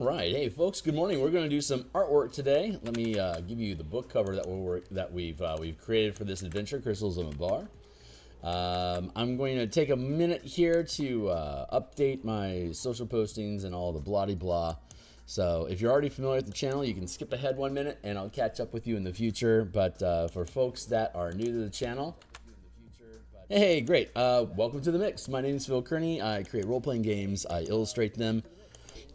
Right, hey folks, good morning. We're going to do some artwork today. Let me give you the book cover that we've created for this adventure, Crystals of Mabar. I'm going to take a minute here to update my social postings and all the blah blah. So if you're already familiar with the channel, you can skip ahead 1 minute and I'll catch up with you in the future. But for folks that are new to the channel, hey, great. Welcome to the mix. My name is Phil Kearney. I create role-playing games, I illustrate them,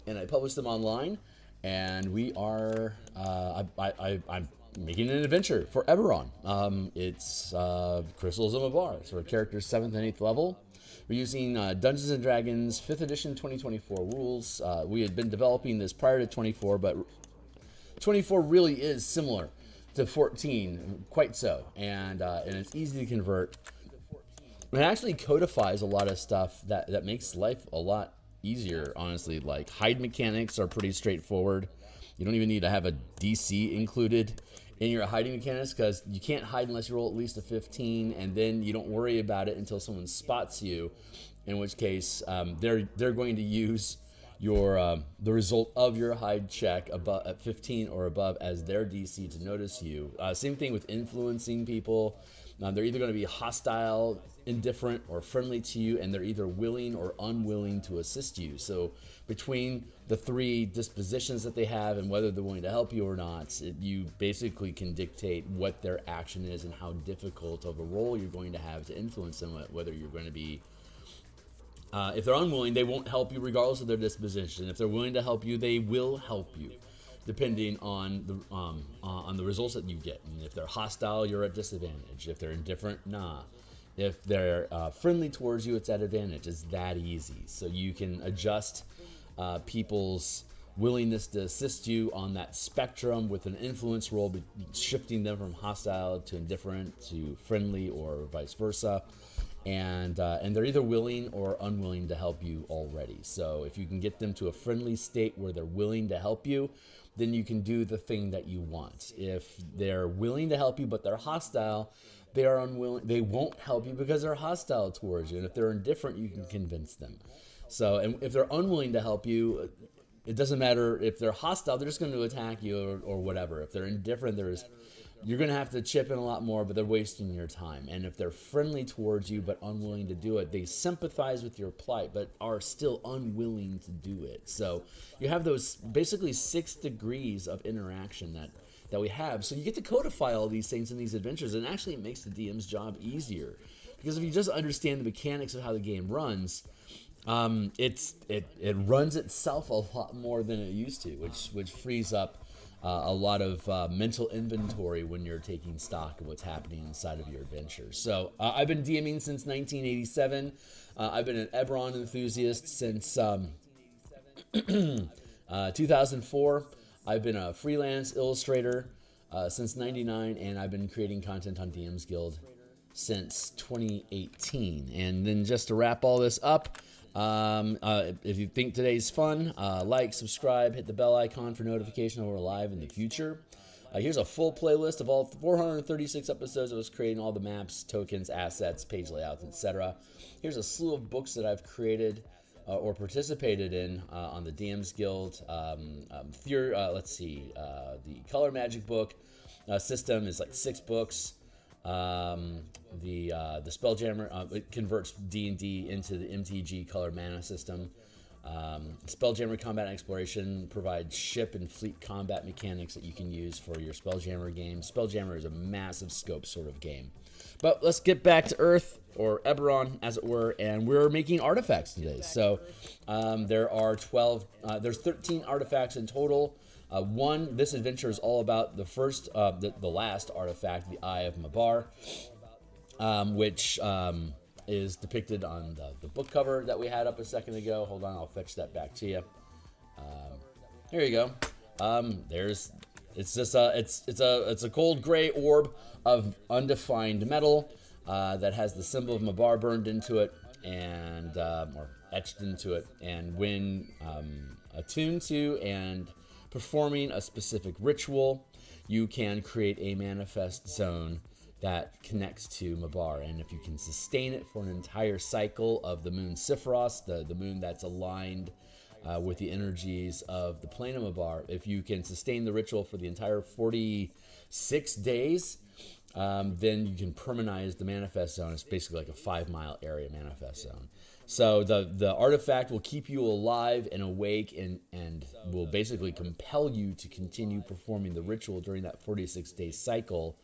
and I publish them online. And we are, I'm making an adventure for Eberron. It's Crystals of Mabar. So our characters 7th and 8th level. We're using Dungeons & Dragons 5th edition 2024 rules. We had been developing this prior to 24, but 24 really is similar to 14, quite so. And it's easy to convert. It actually codifies a lot of stuff that makes life a lot easier, honestly. Like hide mechanics are pretty straightforward. You don't even need to have a DC included in your hiding mechanics because you can't hide unless you roll at least a 15, and then you don't worry about it until someone spots you, in which case they're going to use your the result of your hide check above at 15 or above as their DC to notice you. Same thing with influencing people. They're either going to be hostile, indifferent, or friendly to you, and they're either willing or unwilling to assist you. So between the three dispositions that they have and whether they're willing to help you or not, you basically can dictate what their action is and how difficult of a role you're going to have to influence them, whether you're going to be... if they're unwilling, they won't help you regardless of their disposition. If they're willing to help you, they will help you, depending on the results that you get. And if they're hostile, you're at disadvantage. If they're indifferent, nah. If they're friendly towards you, it's at advantage. It's that easy. So you can adjust people's willingness to assist you on that spectrum with an influence roll, shifting them from hostile to indifferent to friendly or vice versa. And they're either willing or unwilling to help you already. So if you can get them to a friendly state where they're willing to help you, then you can do the thing that you want. If they're willing to help you but they're hostile, they are unwilling. They won't help you because they're hostile towards you. And if they're indifferent, you can convince them. So, and if they're unwilling to help you, it doesn't matter if they're hostile. They're just going to attack you or whatever. If they're indifferent, you're going to have to chip in a lot more, but they're wasting your time. And if they're friendly towards you but unwilling to do it, they sympathize with your plight but are still unwilling to do it. So you have those basically 6 degrees of interaction that we have. So you get to codify all these things in these adventures, and actually it makes the DM's job easier. Because if you just understand the mechanics of how the game runs, it runs itself a lot more than it used to, which frees up a lot of mental inventory when you're taking stock of what's happening inside of your adventure. So I've been DMing since 1987. I've been an Eberron enthusiast since 2004. I've been a freelance illustrator since 99, and I've been creating content on DMsGuild since 2018. And then just to wrap all this up, if you think today's fun, like, subscribe, hit the bell icon for notification when we're live in the future. Here's a full playlist of all 436 episodes I was creating, all the maps, tokens, assets, page layouts, etc. Here's a slew of books that I've created or participated in on the DMsGuild. Let's see, the Color Magic book system is like 6 books. The Spelljammer, it converts D&D into the MTG color mana system. Spelljammer Combat and Exploration provides ship and fleet combat mechanics that you can use for your Spelljammer game. Spelljammer is a massive scope sort of game. But let's get back to Earth, or Eberron, as it were, and we're making artifacts today. So there's 13 artifacts in total. This adventure is all about the last artifact, the Eye of Mabar, which is depicted on the book cover that we had up a second ago. Hold on, I'll fetch that back to you. Here you go. It's a cold gray orb of undefined metal that has the symbol of Mabar burned into it and or etched into it. And when attuned to and performing a specific ritual, you can create a manifest zone that connects to Mabar. And if you can sustain it for an entire cycle of the moon Sephiros, the moon that's aligned with the energies of the Plenum Bar. If you can sustain the ritual for the entire 46 days, then you can permanize the manifest zone. It's basically like a 5-mile area manifest zone. So the artifact will keep you alive and awake and will basically compel you to continue performing the ritual during that 46-day cycle.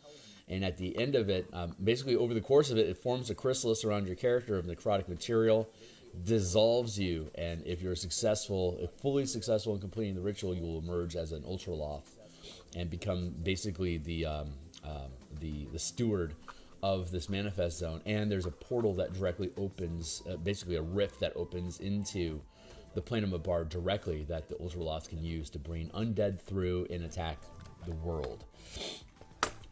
And at the end of it, basically over the course of it, it forms a chrysalis around your character of necrotic material, dissolves you, and if you're fully successful in completing the ritual, you will emerge as an Ultraloth and become basically the steward of this manifest zone. And there's a portal that directly opens, basically a rift that opens into the Plenum of Bar directly that the Ultraloth can use to bring undead through and attack the world.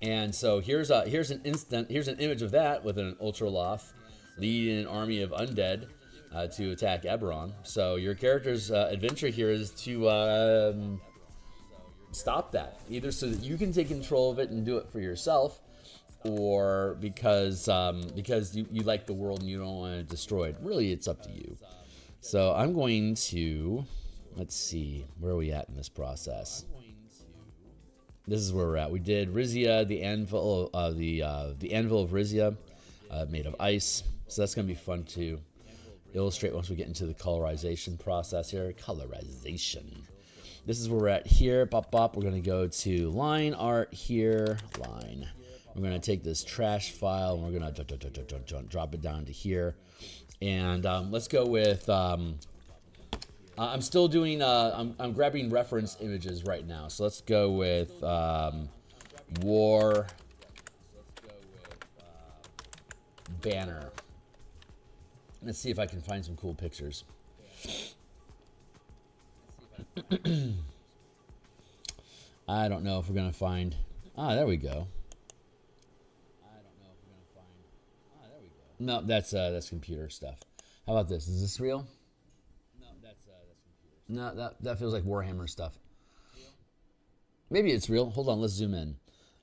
And so here's an image of that with an Ultraloth leading an army of undead to attack Eberron. So your character's adventure here is to stop that, either so that you can take control of it and do it for yourself, or because you like the world and you don't want to destroy it. Really, it's up to you. So I'm going to, let's see, where are we at in this process? This is where we're at. We did Rizia, the anvil of Rizia, made of ice. So that's going to be fun to illustrate once we get into the colorization process here. Colorization. This is where we're at here. Bop, bop. We're going to go to line art here. Line. We're going to take this trash file and we're going to drop it down to here. And let's go with... I'm still doing, I'm grabbing reference images right now. So let's go with War Banner. Let's see if I can find some cool pictures. I don't know if we're going to find... there we go. No, that's computer stuff. How about this? Is this real? No, that feels like Warhammer stuff. Maybe it's real. Hold on, let's zoom in.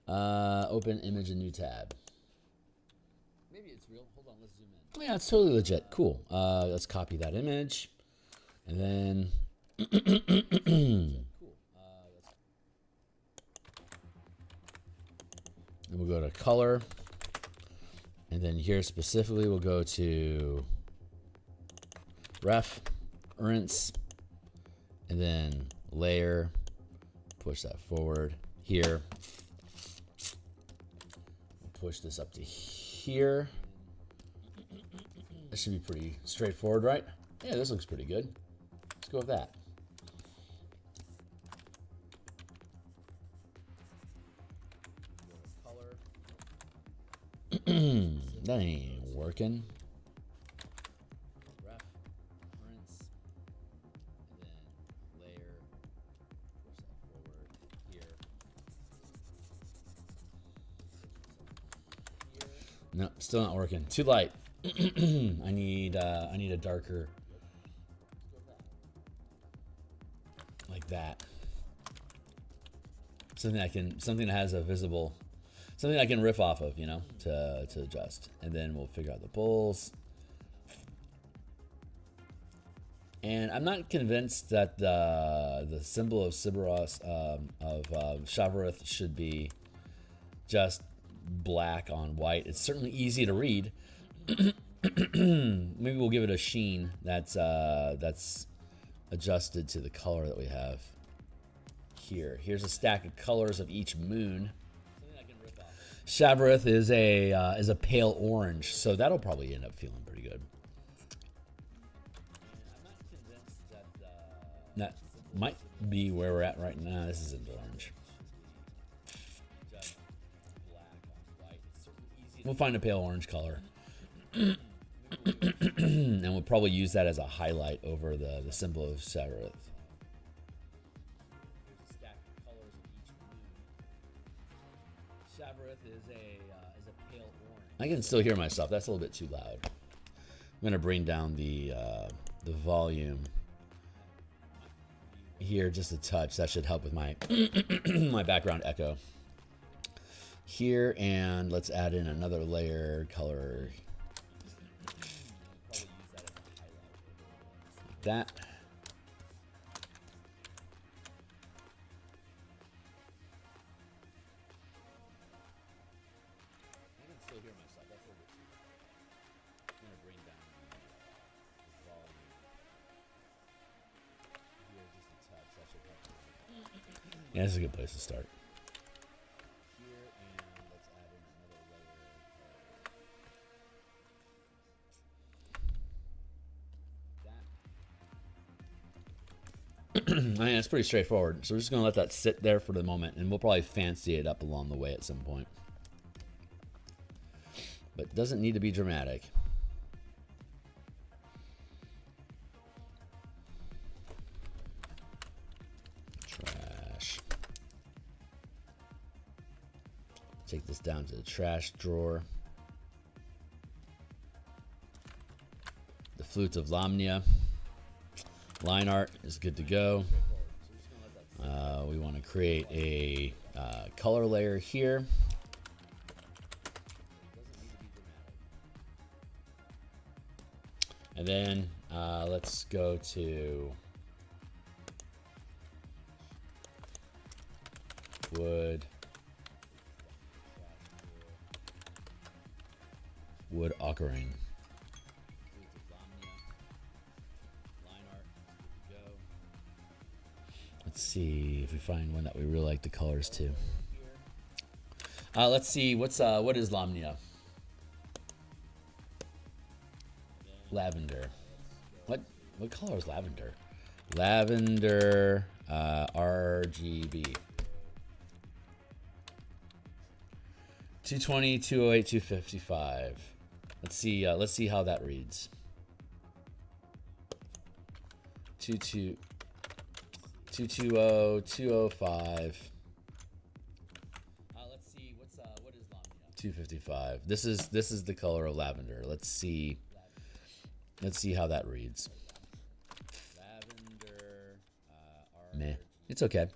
Open image, a new tab. Maybe it's real. Hold on, let's zoom in. Yeah, it's totally legit. Cool. Let's copy that image. And then... and we'll go to color. And then here specifically, we'll go to reference. And then layer, push that forward here. We'll push this up to here. This should be pretty straightforward, right? Yeah, this looks pretty good. Let's go with that. That ain't working. No, still not working. Too light. I need a darker, like that. Something that has a visible, something I can riff off of, you know, to adjust. And then we'll figure out the pulls. And I'm not convinced that the symbol of Sibaros of Shavareth should be just black on white. It's certainly easy to read. Maybe we'll give it a sheen that's adjusted to the color that we have here. Here's a stack of colors of each moon. Shavareth is a pale orange, so that'll probably end up feeling pretty good. That might be where we're at right now. This isn't orange. We'll find a pale orange color. And we'll probably use that as a highlight over the symbol of Shavareth. Shavareth is a pale orange. I can still hear myself. That's a little bit too loud. I'm going to bring down the volume here just a touch. That should help with my my background echo here. And let's add in another layer color like that. Yeah, this is a good place to start. I mean, it's pretty straightforward. So we're just going to let that sit there for the moment, and we'll probably fancy it up along the way at some point. But it doesn't need to be dramatic. Trash. Take this down to the trash drawer. The Flute of Lamnia. Line art is good to go. We want to create a color layer here. And then let's go to wood occurring. Let's see if we find one that we really like the colors to. Let's see what is Lamnia? Lavender. What color is lavender? Lavender RGB. 220, 208, 255. Let's see how that reads. 220, 205. Let's see what is Lamnia? 255. This is the color of lavender. Let's see how that reads. Lavender. Meh. It's okay.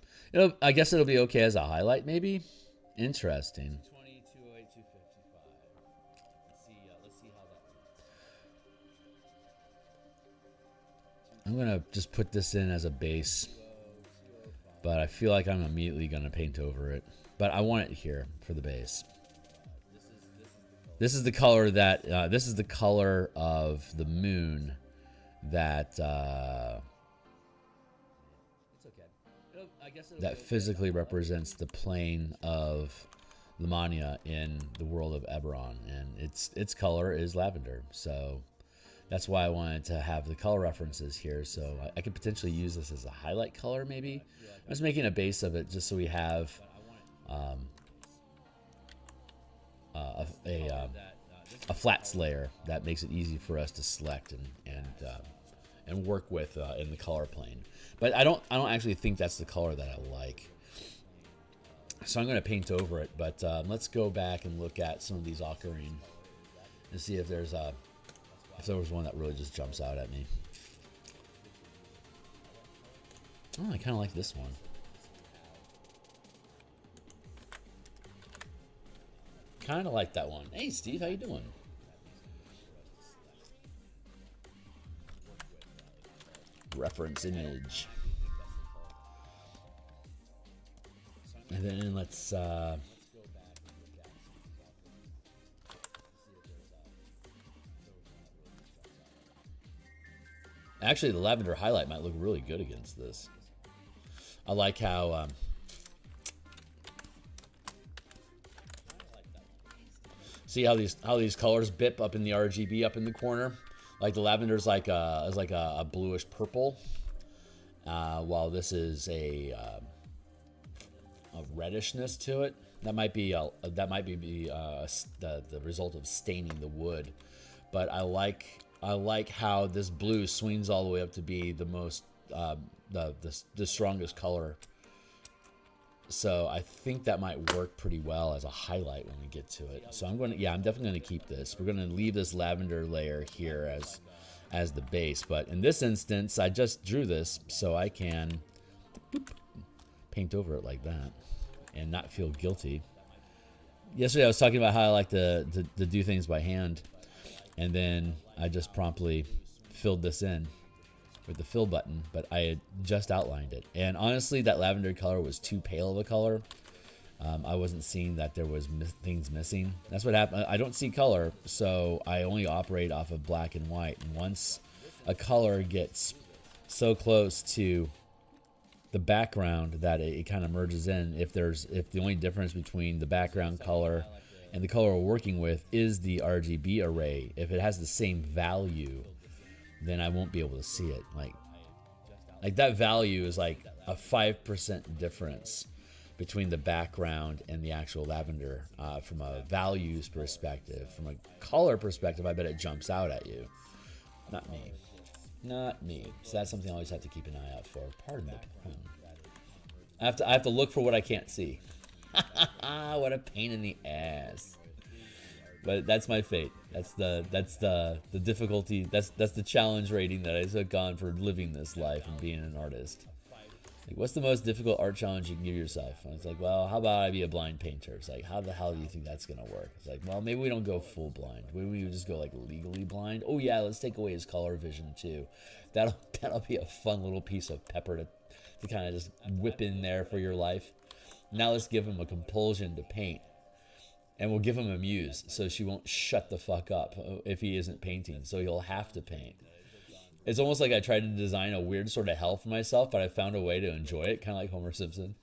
I guess it'll be okay as a highlight, maybe. Interesting. 220, 208, 255. Let's see how that reads. I'm gonna just put this in as a base. But I feel like I'm immediately going to paint over it. But I want it here for the base. This is the color that this is the color of the moon that that physically represents the plane of Lamania in the world of Eberron, and its color is lavender. So that's why I wanted to have the color references here, so I could potentially use this as a highlight color, maybe. I'm just making a base of it just so we have a flats layer that makes it easy for us to select and work with in the color plane. But I don't actually think that's the color that I like. So I'm going to paint over it. But let's go back and look at some of these occurring and see if there was one that really just jumps out at me. Oh, I kind of like this one. Kind of like that one. Hey, Steve, how you doing? Reference image. And then let's actually, the lavender highlight might look really good against this. I like how see how these colors bip up in the RGB up in the corner. Like the lavender's like a bluish purple, while this is a redishness to it. That might be the result of staining the wood, but I like how this blue swings all the way up to be the most the strongest color. So I think that might work pretty well as a highlight when we get to it. So I'm definitely going to keep this. We're going to leave this lavender layer here as the base. But in this instance, I just drew this so I can paint over it like that and not feel guilty. Yesterday I was talking about how I like to do things by hand. And then I just promptly filled this in with the fill button, but I had just outlined it. And honestly, that lavender color was too pale of a color. I wasn't seeing that there was things missing. That's what happened. I don't see color, so I only operate off of black and white. And once a color gets so close to the background that it kind of merges in. If the only difference between the background color and the color we're working with is the RGB array, if it has the same value, then I won't be able to see it. Like that value is like a 5% difference between the background and the actual lavender. From a values perspective, from a color perspective, I bet it jumps out at you. Not me. Not me. So that's something I always have to keep an eye out for. Pardon the pun. I have to look for what I can't see. What a pain in the ass. But that's my fate. That's the difficulty. That's the challenge rating that I took on for living this life and being an artist. Like, what's the most difficult art challenge you can give yourself? And it's like, well, how about I be a blind painter? It's like, how the hell do you think that's gonna work? It's like, well, maybe we don't go full blind. Maybe we just go like legally blind. Oh yeah, let's take away his color vision too. That'll be a fun little piece of pepper to kind of just whip in there for your life. Now let's give him a compulsion to paint. And we'll give him a muse so she won't shut the fuck up if he isn't painting. So he'll have to paint. It's almost like I tried to design a weird sort of hell for myself, but I found a way to enjoy it, kind of like Homer Simpson.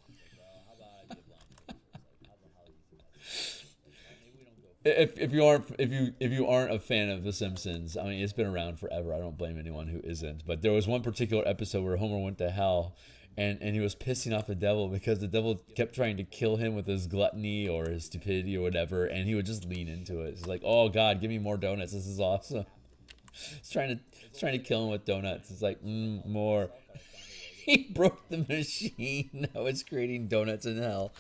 If you aren't a fan of The Simpsons, I mean, it's been around forever. I don't blame anyone who isn't. But there was one particular episode where Homer went to hell, and he was pissing off the devil because the devil kept trying to kill him with his gluttony or his stupidity or whatever, and he would just lean into it. It's like, oh God, give me more donuts. This is awesome. It's trying to kill him with donuts. It's like, more. He broke the machine. Now it's creating donuts in hell.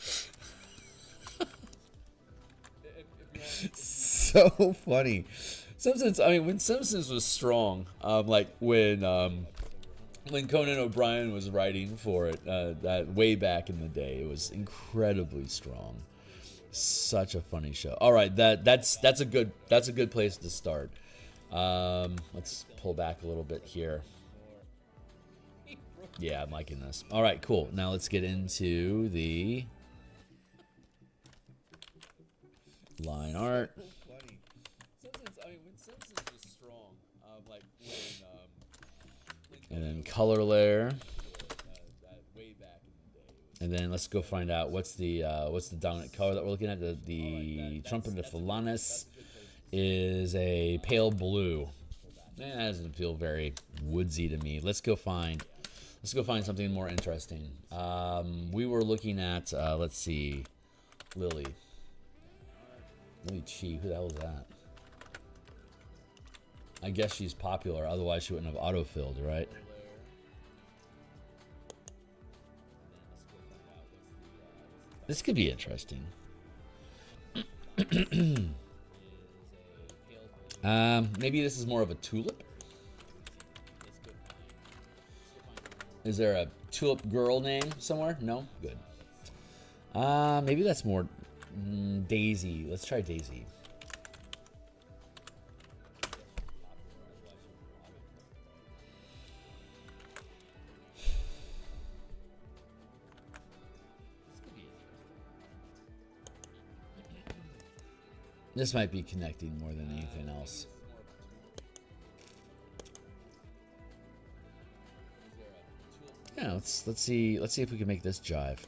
So funny. Simpsons. I mean, when Simpsons was strong, like when Conan O'Brien was writing for it, that way back in the day, it was incredibly strong. Such a funny show. All right, that's a good place to start. Let's pull back a little bit here. Yeah, I'm liking this. All right, cool. Now let's get into the line art. And then color layer. And then let's go find out what's the dominant color that we're looking at. The Trumpet of Phalanis is a pale blue. Man, that doesn't feel very woodsy to me. Let's go find something more interesting. We were looking at let's see, Lily Chi. Who the hell is that? I guess she's popular, otherwise she wouldn't have autofilled, right? This could be interesting. Maybe this is more of a tulip. Is there a tulip girl name somewhere? No? Good. Maybe that's more Daisy. Let's try Daisy. This might be connecting more than anything else. Yeah, let's see if we can make this jive.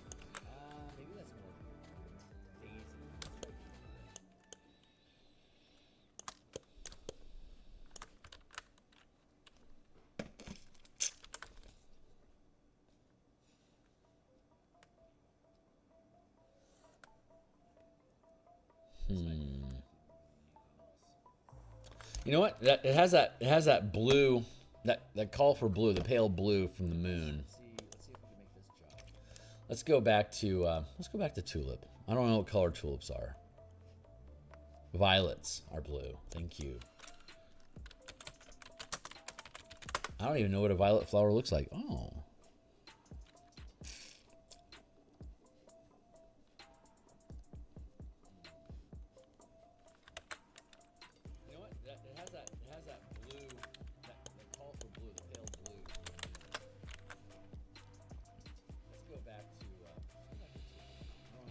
You know what? It has that blue, that call for blue, the pale blue from the moon. Let's go back to tulip. I don't know what color tulips are. Violets are blue. Thank you. I don't even know what a violet flower looks like. Oh.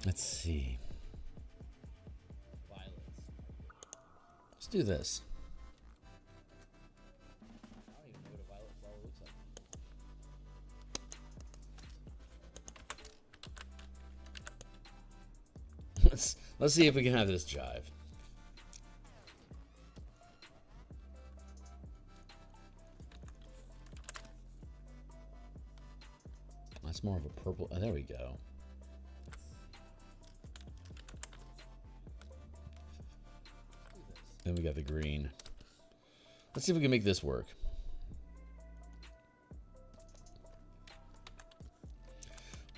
Let's see. Let's do this. Let's see if we can have this jive. That's more of a purple. Oh, there we go. Then we got the green. Let's see if we can make this work.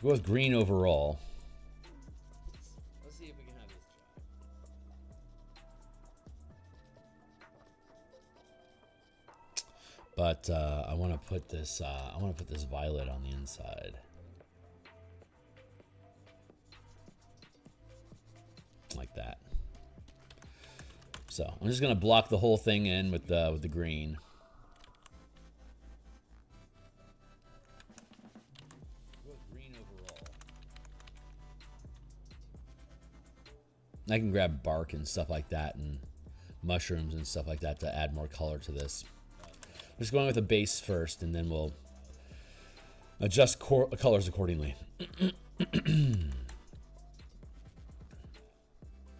We'll go with green overall. Let's see if we can have this jive. But I want to put this. I want to put this violet on the inside, like that. So I'm just gonna block the whole thing in with the green. Green overall. I can grab bark and stuff like that, and mushrooms and stuff like that to add more color to this. Just going with a base first, and then we'll adjust colors accordingly.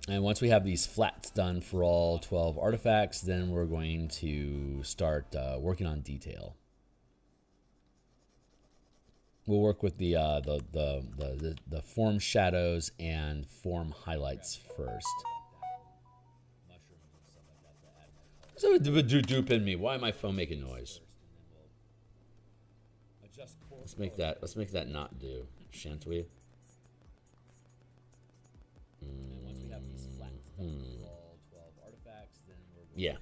And once we have these flats done for all 12 artifacts, then we're going to start working on detail. We'll work with the form shadows and form highlights first. So doop in me. Why am my phone making noise? Let's make that not do, shan't we? Yeah.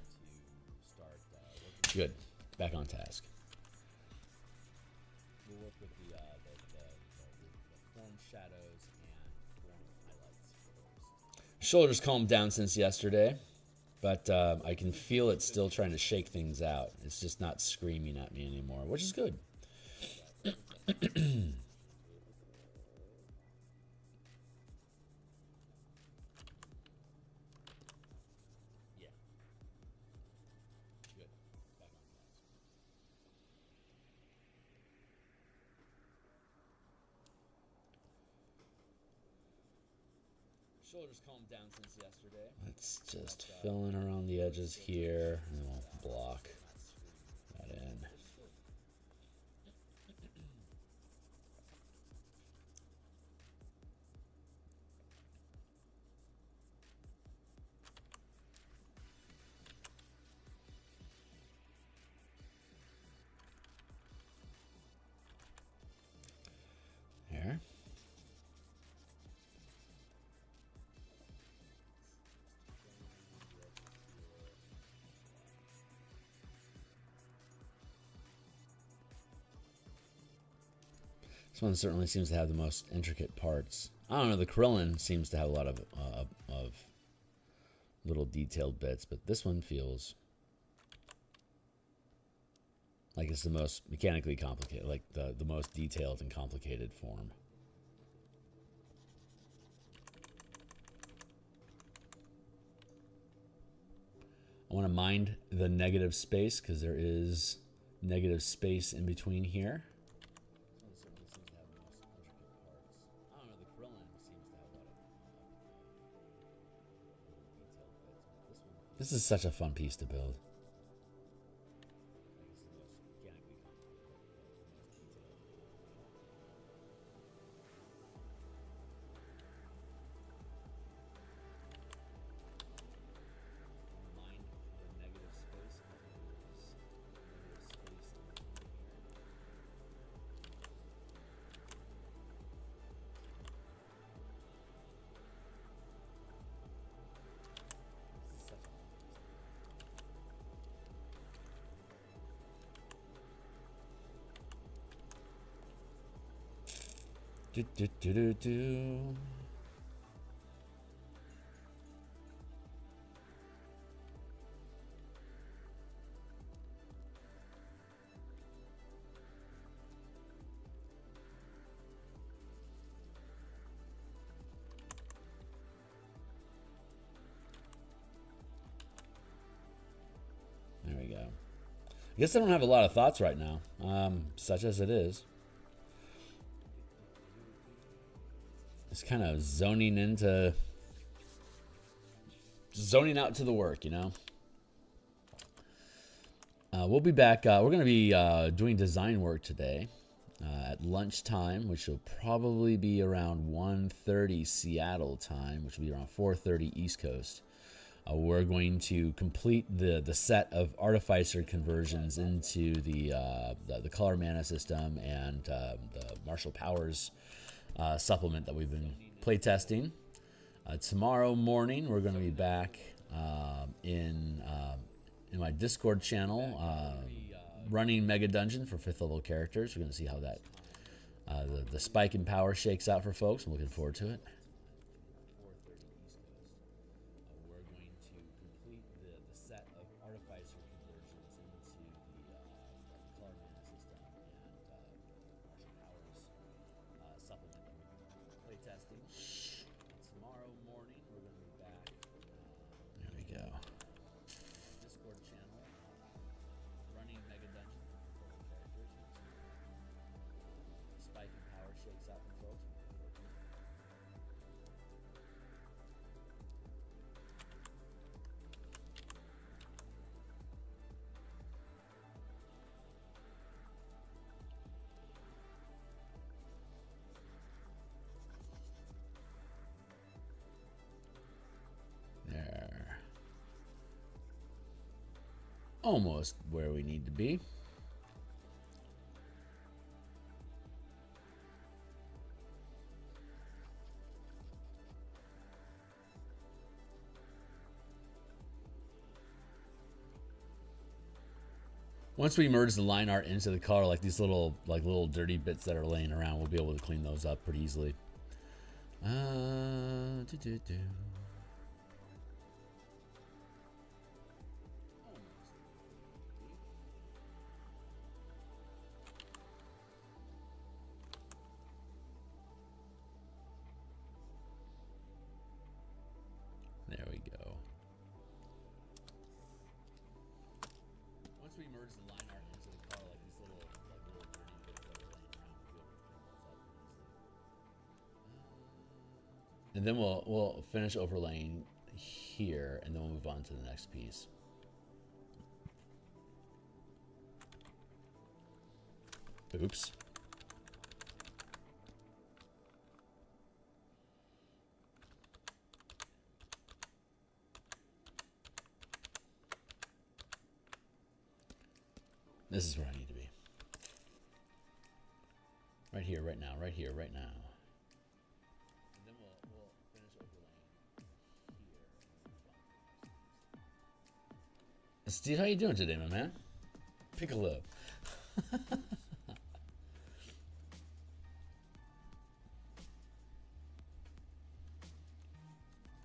Good. Back on task. We'll work with the form shadows and form highlights first. Shoulders calmed down since yesterday, but I can feel it still trying to shake things out. It's just not screaming at me anymore, which is good. Shoulders calmed down since yesterday. It's just filling around the edges here, and we'll block that in. There. This one certainly seems to have the most intricate parts. I don't know, the Krillin seems to have a lot of little detailed bits, but this one feels like it's the most mechanically complicated, like the most detailed and complicated form. I want to mind the negative space because there is negative space in between here. This is such a fun piece to build. Do. There we go. I guess I don't have a lot of thoughts right now, such as it is. Just kind of zoning into zoning out to the work, you know. We'll be back. We're going to be doing design work today at lunchtime, which will probably be around 1:30 Seattle time, which will be around 4:30 East Coast. We're going to complete the set of artificer conversions into the color mana system and the martial powers supplement that we've been playtesting. Tomorrow morning, we're going to be back in my Discord channel, running Mega Dungeon for 5th level characters. We're going to see how that the spike in power shakes out for folks. I'm looking forward to it. Almost where we need to be. Once we merge the line art into the color, like these little dirty bits that are laying around, we'll be able to clean those up pretty easily. There we go. Once we merge the line art into the color, like these little dirty bits that are laying around, we'll be able to clean those up easily. And then we'll finish overlaying here, and then we'll move on to the next piece. Oops. This is where I need to be. Right here, right now, right here, right now. And then we'll finish overlaying here. Steve, how you doing today, my man? Piccolo.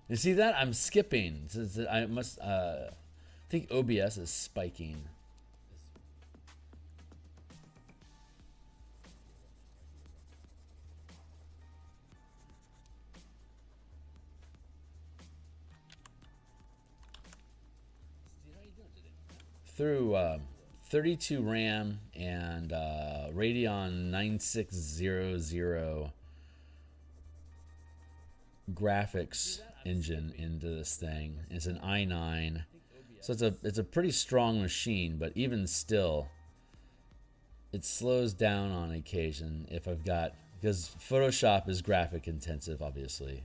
You see that? I'm skipping. I must think OBS is spiking. Through 32 RAM and Radeon 9600 graphics engine into this thing. It's an i9, so it's a pretty strong machine, but even still, it slows down on occasion if I've got, because Photoshop is graphic intensive, obviously,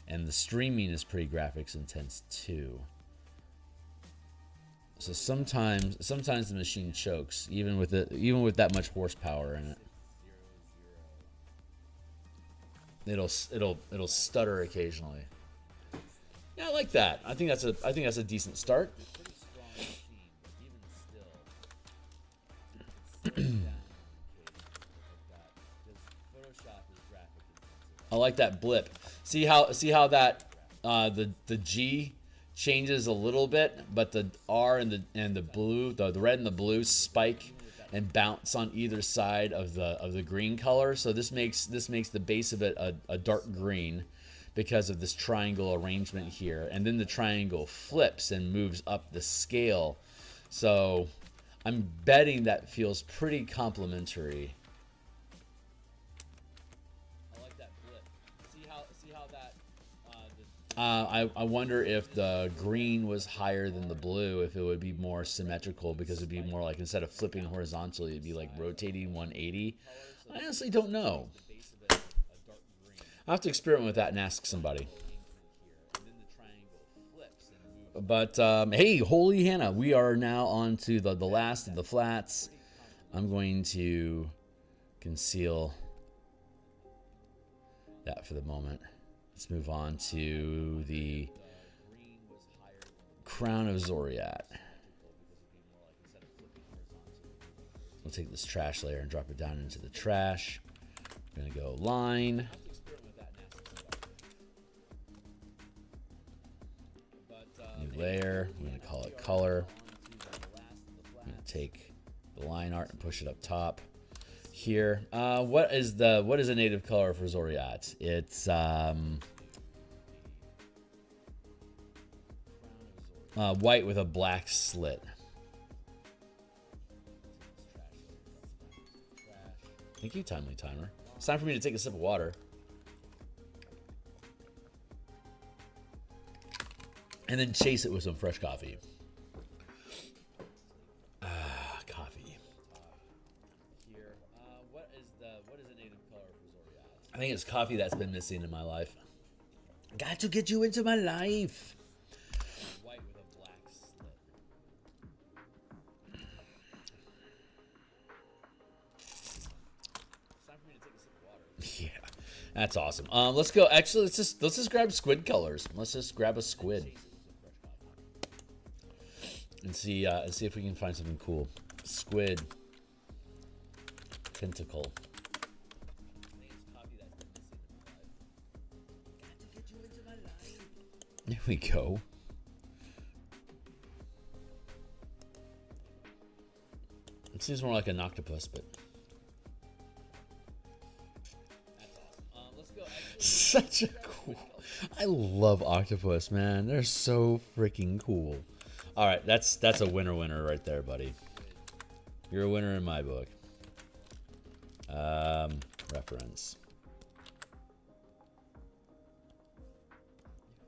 and the streaming is pretty graphics intense too. So sometimes the machine chokes, even with that much horsepower in it. It'll stutter occasionally. Yeah, I like that. I think that's a decent start. I like that blip. See how that the G changes a little bit, but the R and the blue, the red and the blue spike and bounce on either side of the green color. So this makes the base of it a dark green because of this triangle arrangement here, and then the triangle flips and moves up the scale. So I'm betting that feels pretty complementary. I like that flip. See how that the I wonder if the green was higher than the blue, if it would be more symmetrical, because it'd be more like, instead of flipping horizontally, it'd be like rotating 180. I honestly don't know. I'll have to experiment with that and ask somebody. But hey, holy Hannah, we are now on to the last of the flats. I'm going to conceal that for the moment. Let's move on to the Crown of Zoriat. We'll take this trash layer and drop it down into the trash. I'm going to go line. New layer. I'm going to call it color. I'm going to take the line art and push it up top here. What is a native color for Zoriat? It's white with a black slit. Thank you, Timely Timer. It's time for me to take a sip of water. And then chase it with some fresh coffee. Coffee. Here, what is a native color for Zoriat? I think it's coffee that's been missing in my life. Got to get you into my life. White with a black slit. It's time for me to take a sip of water. Yeah, that's awesome. Let's go. Actually, let's just grab squid colors. Let's just grab a squid. And see if we can find something cool. Squid. Tentacle. There we go. It seems more like an octopus, but that's awesome. Let's go. Such a cool. I love octopus, man. They're so freaking cool. All right, that's a winner right there, buddy. You're a winner in my book. Reference.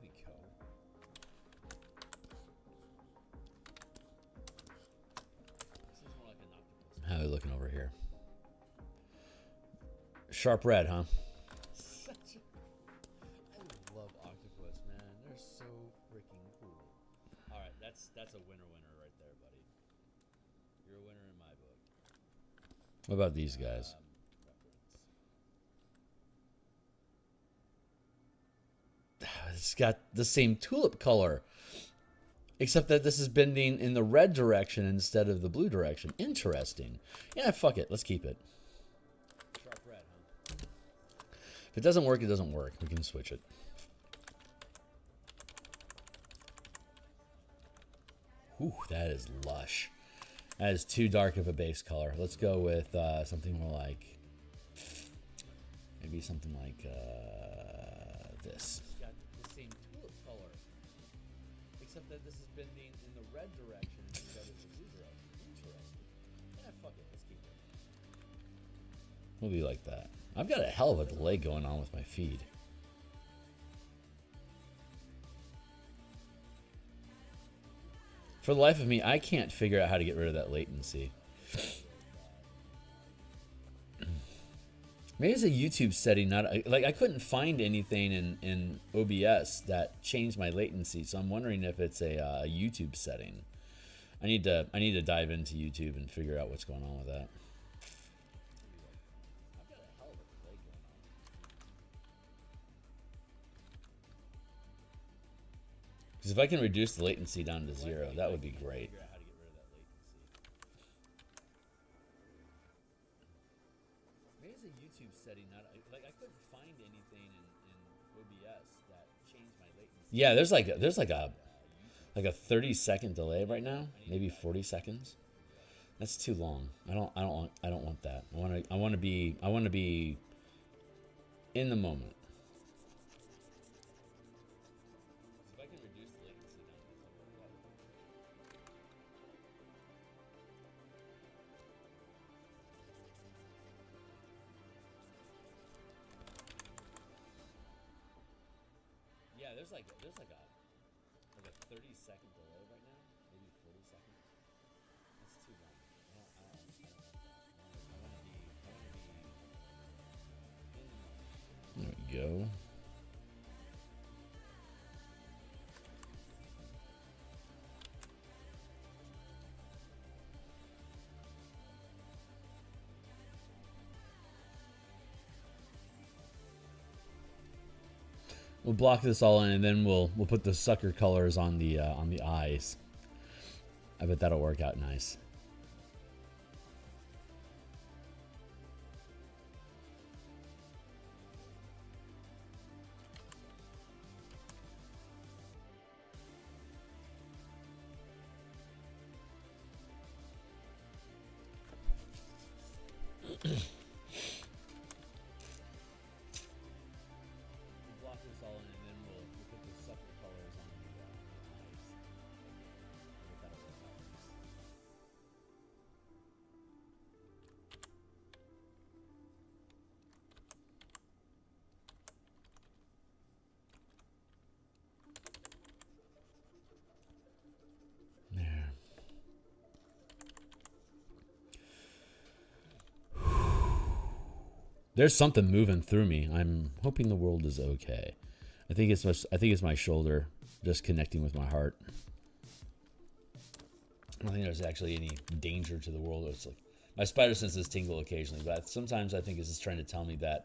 Here we go. How are we looking over here? Sharp red, huh? I love octopus, man. They're so freaking cool. All right, that's a winner right there, buddy. You're a winner in my book. What about these guys? It's got the same tulip color, except that this is bending in the red direction instead of the blue direction. Interesting. Yeah, fuck it. Let's keep it. Sharp red, huh? If it doesn't work, it doesn't work. We can switch it. Ooh, that is lush. That is too dark of a base color. Let's go with something more like, maybe something like this. It's got the same tulip color, except that this is bending in the red direction instead of the blue direction. Interesting. Yeah, fuck it. Let's keep it. We'll be like that. I've got a hell of a delay going on with my feed. For the life of me, I can't figure out how to get rid of that latency. Maybe it's a YouTube setting. Not like I couldn't find anything in OBS that changed my latency, so I'm wondering if it's a YouTube setting. I need to dive into YouTube and figure out what's going on with that. Because if I can reduce the latency down to 0, that would be great. Maybe it's a YouTube setting. Not like I couldn't find anything in OBS that changed my latency. Yeah, there's like a 30-second delay right now, maybe 40 seconds. That's too long. I don't want that. I want to be in the moment. there's like a 30-second delay right now, maybe 40 seconds. That's too long. I don't like that. I want to be. There we go. We'll block this all in, and then we'll put the sucker colors on the eyes. I bet that'll work out nice. There's something moving through me. I'm hoping the world is okay. I think it's my shoulder just connecting with my heart. I don't think there's actually any danger to the world. It's like my spider senses tingle occasionally, but sometimes I think it's just trying to tell me that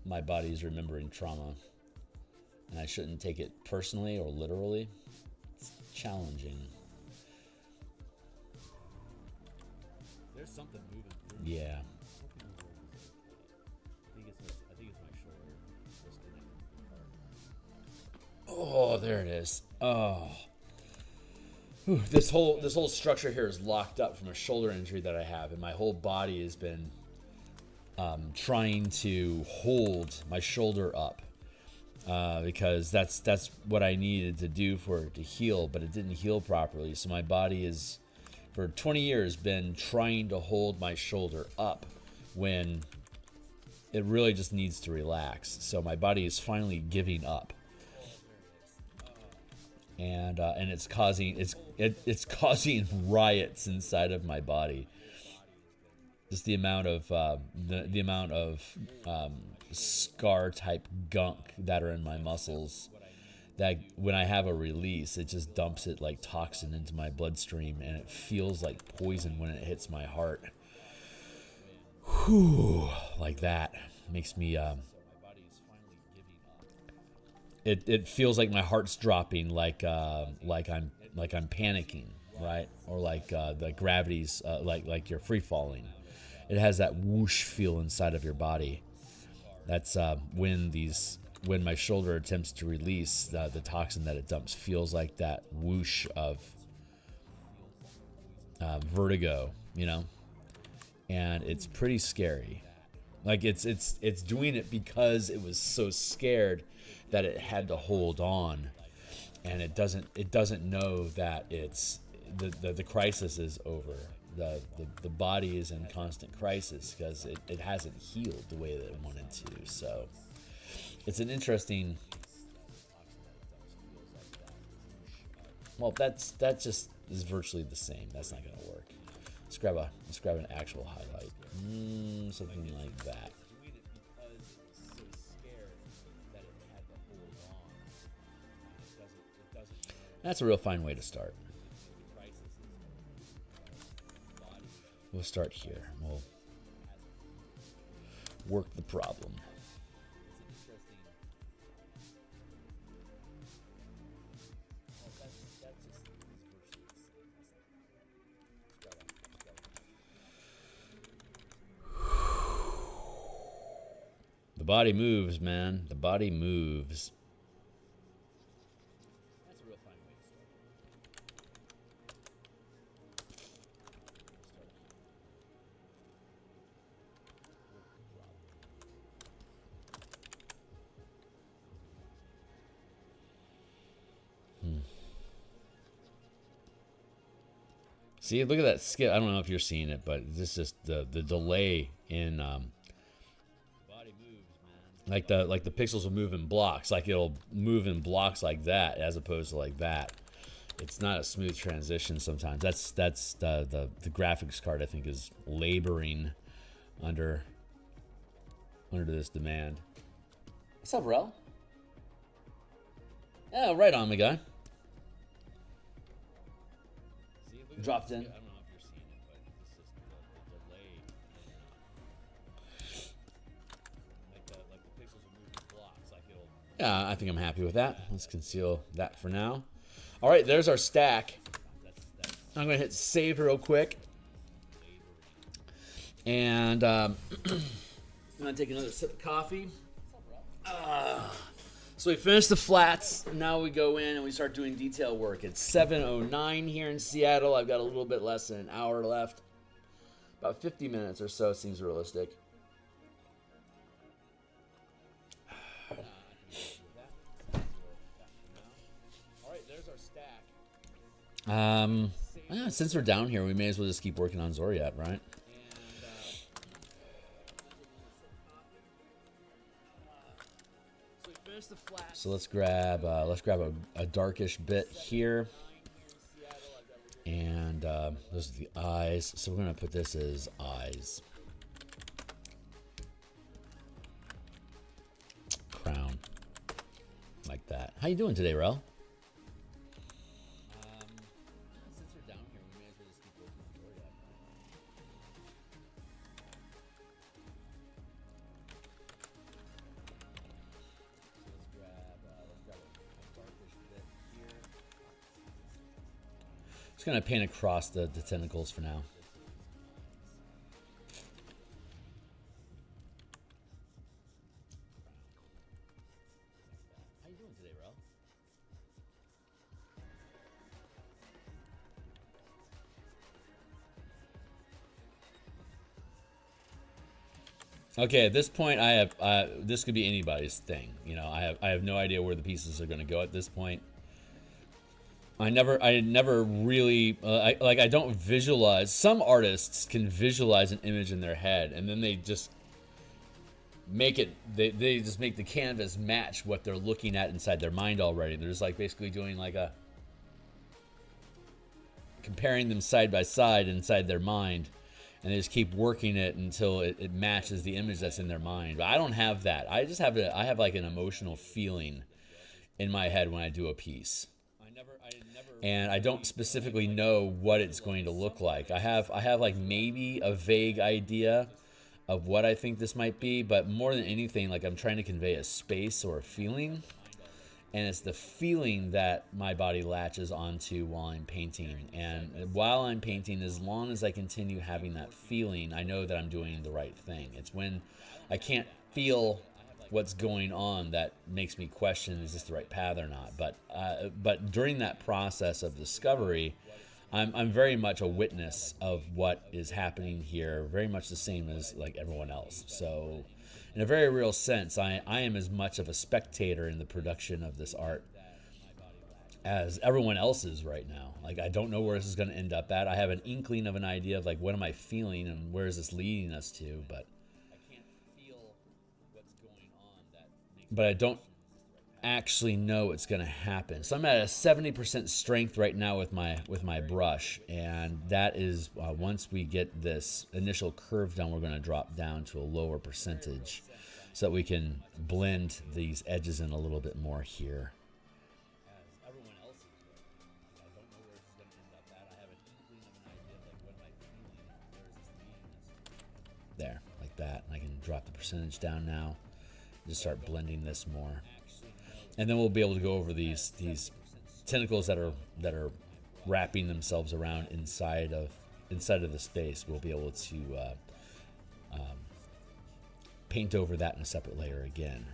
my body is remembering trauma, and I shouldn't take it personally or literally. It's challenging. There's something moving through. Yeah. I think it's my shoulder just connecting with the heart. Oh, there it is. Oh. Whew, this whole structure here is locked up from a shoulder injury that I have, and my whole body has been trying to hold my shoulder up because that's what I needed to do for it to heal, but it didn't heal properly. So my body is, for 20 years, been trying to hold my shoulder up when it really just needs to relax. So my body is finally giving up, and it's causing riots inside of my body. Just the amount of scar type gunk that are in my muscles, that when I have a release, it just dumps it like toxin into my bloodstream, and it feels like poison when it hits my heart. Whew, like that makes me. It feels like my heart's dropping, like I'm panicking, right? Or like the gravity's like you're free falling. It has that whoosh feel inside of your body. That's when my shoulder attempts to release the toxin that it dumps, feels like that whoosh of vertigo, and it's pretty scary. Like it's doing it because it was so scared that it had to hold on, and it doesn't know that it's the crisis is over. The body is in constant crisis because it hasn't healed the way that it wanted to. So it's an interesting. Well, that just is virtually the same. That's not going to work. Let's grab an actual highlight. Something like that. That's a real fine way to start. We'll start here. We'll work the problem. The body moves, man. The body moves. That's a real fine way to start. See, look at that skip. I don't know if you're seeing it, but this is the delay in Like the pixels will move in blocks, like it'll move in blocks like that, as opposed to like that. It's not a smooth transition sometimes. That's the graphics card, I think, is laboring under this demand. What's up, Rel? Yeah, right on, my guy. Dropped in. Yeah, I think I'm happy with that. Let's conceal that for now. All right, there's our stack. I'm going to hit save real quick. And I'm going to take another sip of coffee. So we finished the flats. Now we go in and we start doing detail work. It's 7:09 here in Seattle. I've got a little bit less than an hour left. About 50 minutes or so seems realistic. Yeah, since we're down here, we may as well just keep working on Zoriat, right? So let's grab a darkish bit here, and those are the eyes. So we're gonna put this as eyes. Crown, like that. How you doing today, Rel? Gonna paint across the tentacles for now. How you doing today, Rel? Okay, at this point, I have this could be anybody's thing. You know, I have no idea where the pieces are gonna go at this point. I never really I don't visualize. Some artists can visualize an image in their head, and then they just make it. They just make the canvas match what they're looking at inside their mind already. They're just like basically doing like a comparing them side by side inside their mind, and they just keep working it until it matches the image that's in their mind. But I don't have that. I just have I have like an emotional feeling in my head when I do a piece. And I don't specifically know what it's going to look like. I have like maybe a vague idea of what I think this might be, but more than anything, like I'm trying to convey a space or a feeling, and it's the feeling that my body latches onto while I'm painting. And while I'm painting, as long as I continue having that feeling, I know that I'm doing the right thing. It's when I can't feel what's going on that makes me question, is this the right path or not? But during that process of discovery, I'm very much a witness of what is happening here, very much the same as like everyone else. So in a very real sense, I am as much of a spectator in the production of this art as everyone else is right now. Like, I don't know where this is going to end up at. I have an inkling of an idea of like, what am I feeling and where is this leading us to, but I don't actually know what's going to happen. So I'm at a 70% strength right now with my brush, and that is once we get this initial curve done, we're going to drop down to a lower percentage so that we can blend these edges in a little bit more here. There, like that. And I can drop the percentage down now. Just start blending this more, and then we'll be able to go over these tentacles that are wrapping themselves around inside of the space. We'll be able to paint over that in a separate layer again.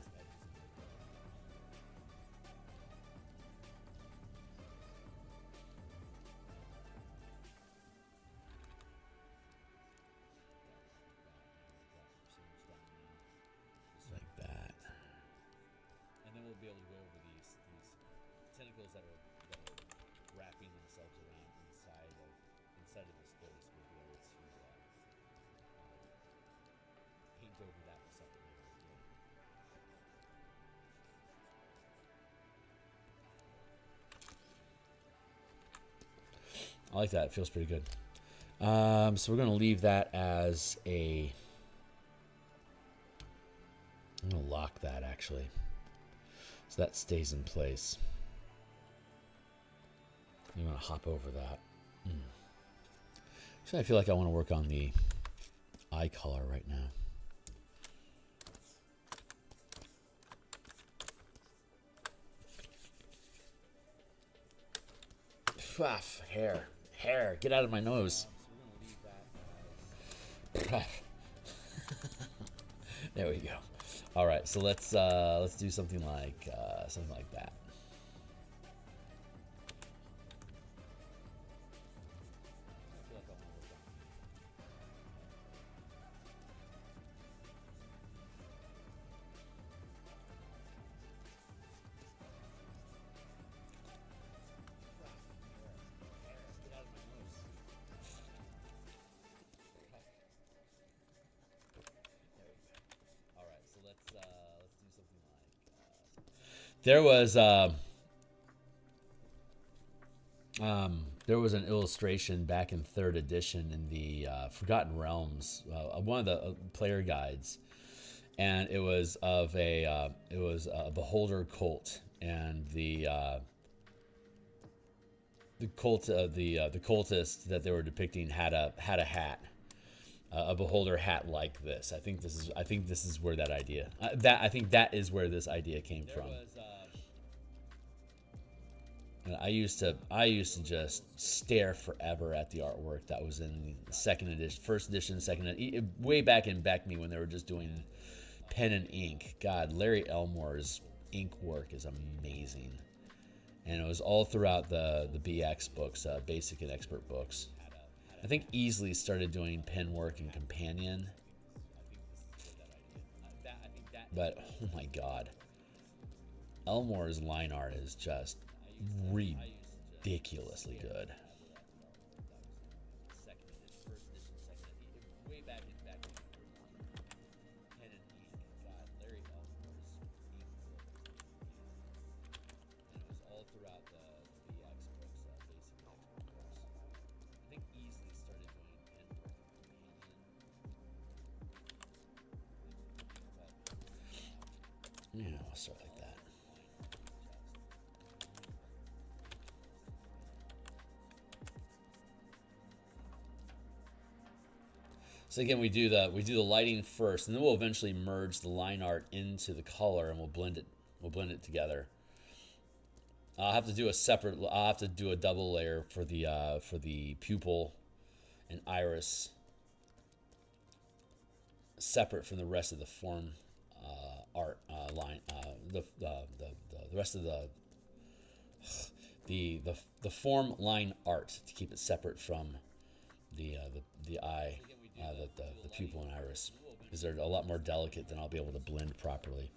I like that. It feels pretty good. So we're going to leave that as a... I'm going to lock that, actually. So that stays in place. I'm going to hop over that. Actually, I feel like I want to work on the eye color right now. Hair, get out of my nose. There we go. All right, so let's do something like that. There was an illustration back in 3rd edition in the Forgotten Realms, one of the player guides, and it was of a beholder cult, and the cultist that they were depicting had a hat. A beholder hat like this. I think this is where that idea. I think that is where this idea came from. I used to just stare forever at the artwork that was in the 2nd edition, 1st edition, 2nd, way back in me when they were just doing pen and ink. God, Larry Elmore's ink work is amazing, and it was all throughout the BX books, basic and expert books. I think easily started doing pen work and companion, but oh my God, Elmore's line art is just ridiculously good. Yeah, I'll start like that. So again, we do the lighting first, and then we'll eventually merge the line art into the color, and we'll blend it together. I'll have to do a double layer for the pupil and iris, separate from the rest of the form art line. The rest of the form line art, to keep it separate from the eye, the pupil and iris, because they're a lot more delicate than I'll be able to blend properly.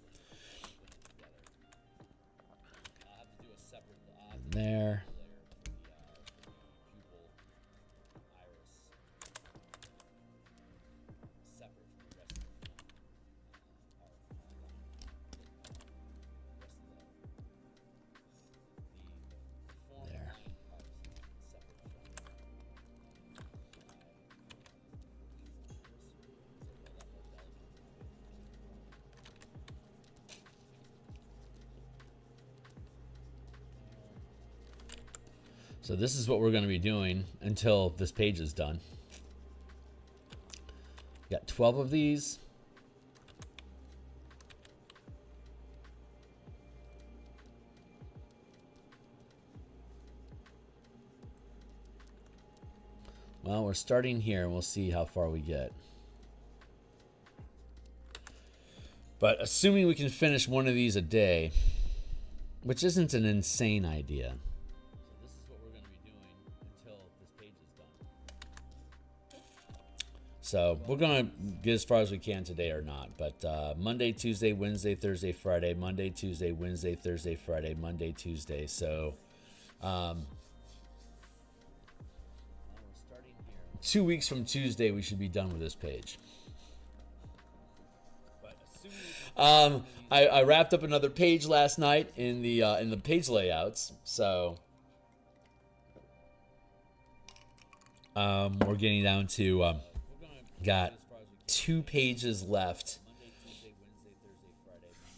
And there. So this is what we're going to be doing until this page is done. Got 12 of these. Well, we're starting here, and we'll see how far we get. But assuming we can finish one of these a day, which isn't an insane idea. So we're going to get as far as we can today or not. But Monday, Tuesday, Wednesday, Thursday, Friday. Monday, Tuesday, Wednesday, Thursday, Friday. Monday, Tuesday. So 2 weeks from Tuesday, we should be done with this page. I wrapped up another page last night in the page layouts. So We're getting down to got 2 pages left,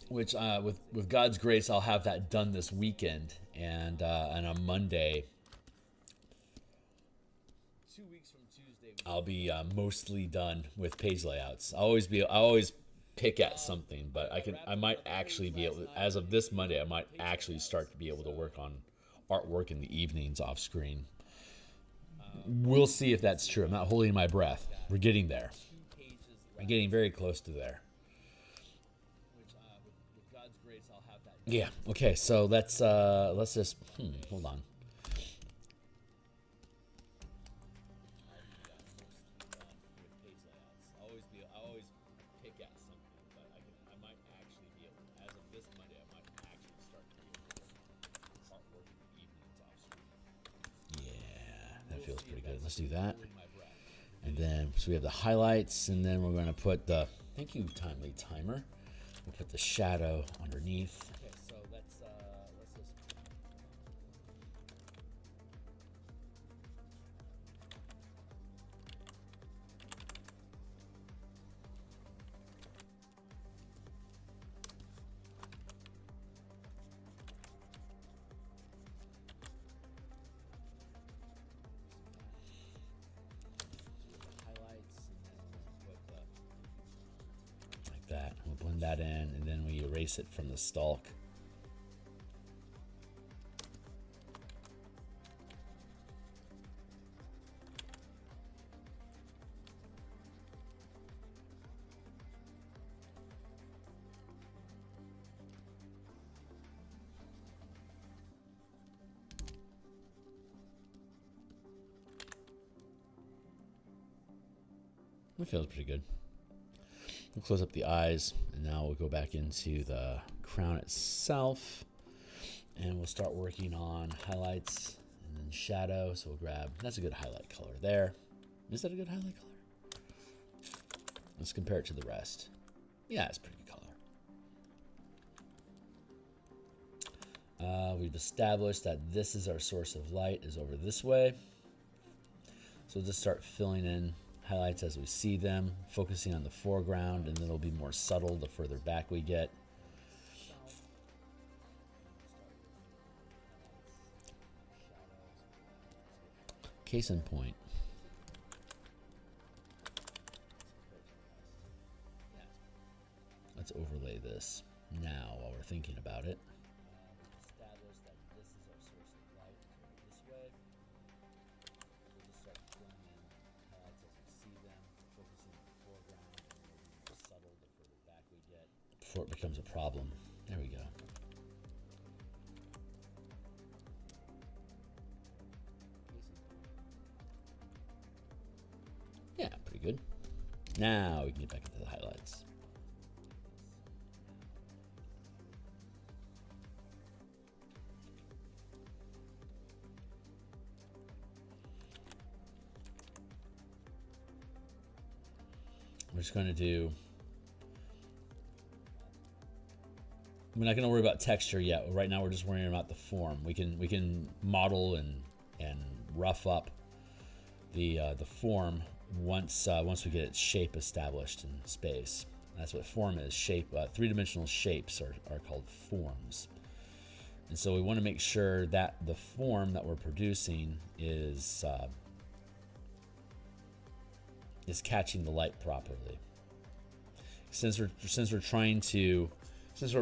which with God's grace, I'll have that done this weekend, and on Monday, I'll be mostly done with page layouts. I always pick at something, but I might actually be able to, as of this Monday, I might actually start to be able to work on artwork in the evenings off screen. We'll see if that's true. I'm not holding my breath. We're getting there. I'm getting very close to there. Yeah. Okay. So let's just hold on. Feels pretty good. Let's do that. And then, so we have the highlights, and then we're going to put the, thank you, Timely Timer. We'll put the shadow underneath. Okay, so let's just. That. We'll blend that in, and then we erase it from the stalk. It feels pretty good. We'll close up the eyes, and now we'll go back into the crown itself, and we'll start working on highlights and then shadow. So we'll grab, that's a good highlight color there. Is that a good highlight color? Let's compare it to the rest. Yeah, it's a pretty good color. We've established that this is our source of light, is over this way. So we'll just start filling in highlights as we see them, focusing on the foreground, and then it'll be more subtle the further back we get. Case in point. Let's overlay this now while we're thinking about it. Before it becomes a problem. There we go. Yeah, pretty good. Now we can get back into the highlights. We're just going to do, we're not going to worry about texture yet. Right now we're just worrying about the form. We can model and rough up the form once we get its shape established in space. That's what form is. Shape. Three-dimensional shapes are called forms. And so we want to make sure that the form that we're producing is catching the light properly. Since we're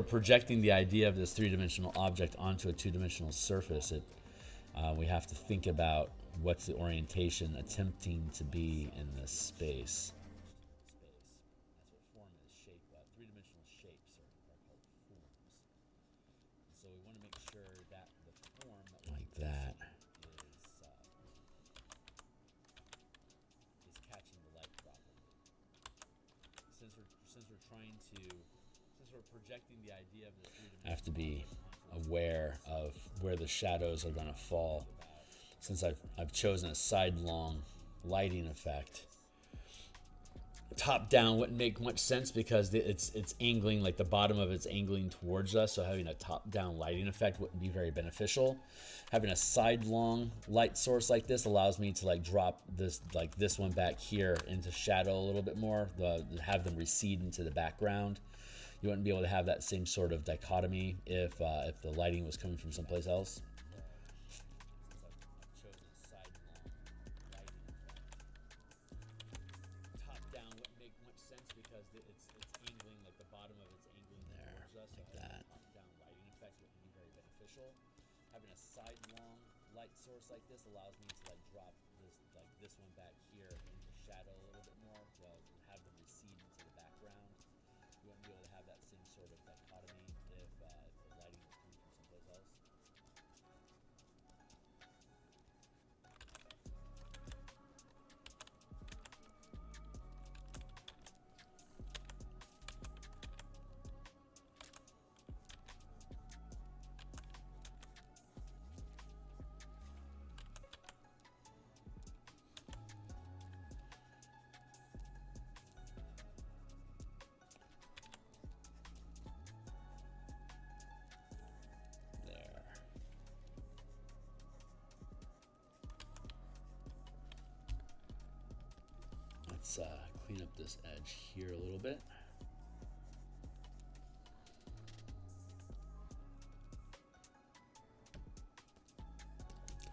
projecting the idea of this three-dimensional object onto a two-dimensional surface, we have to think about what's the orientation attempting to be in this space. That's what form is. Shape. Three-dimensional shapes are called forms. So we want to make sure that the form that like that is catching the light properly. Since we're projecting the idea of this three-dimensional, I have to be aware of where the shadows are going to fall. Since I've chosen a sidelong lighting effect, top down wouldn't make much sense because it's angling, like the bottom of it's angling towards us, so having a top down lighting effect wouldn't be very beneficial. Having a sidelong light source like this allows me to like drop this, like this one back here, into shadow a little bit more, have them recede into the background. You wouldn't be able to have that same sort of dichotomy if the lighting was coming from someplace else. Having a sidelong light source like this allows me to like drop this one back here into shadow a little bit more, to have them recede into the background. You wouldn't be able to have that same sort of dichotomy if the lighting was coming from someplace else. Let's clean up this edge here a little bit.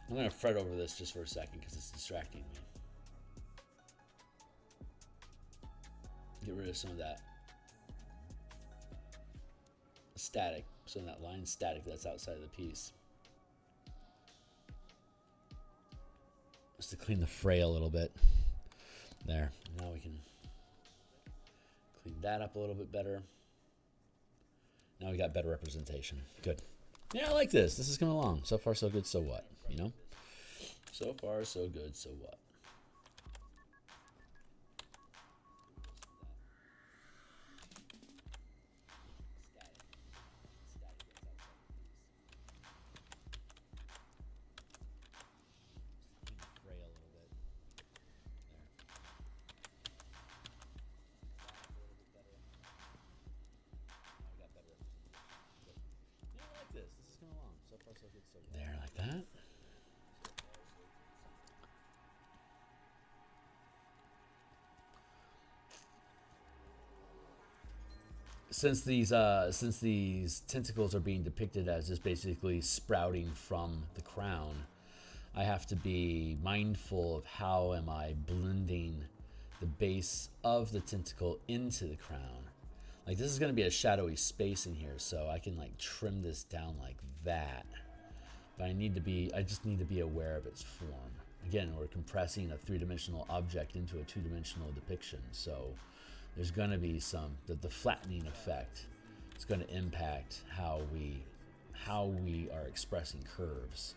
I'm going to fret over this just for a second because it's distracting me. Get rid of some of that static, some of that line static that's outside of the piece. Just to clean the fray a little bit. There. Now we can clean that up a little bit better. Now we got better representation. Good. Yeah, I like this. This is coming along. So far, so good, so what? You know? So far, so good, so what? There, like that. Since these tentacles are being depicted as just basically sprouting from the crown, I have to be mindful of how am I blending the base of the tentacle into the crown. Like this is going to be a shadowy space in here, so I can like trim this down like that. But I just need to be aware of its form. Again, we're compressing a three-dimensional object into a two-dimensional depiction, so there's going to be the flattening effect is going to impact how we are expressing curves.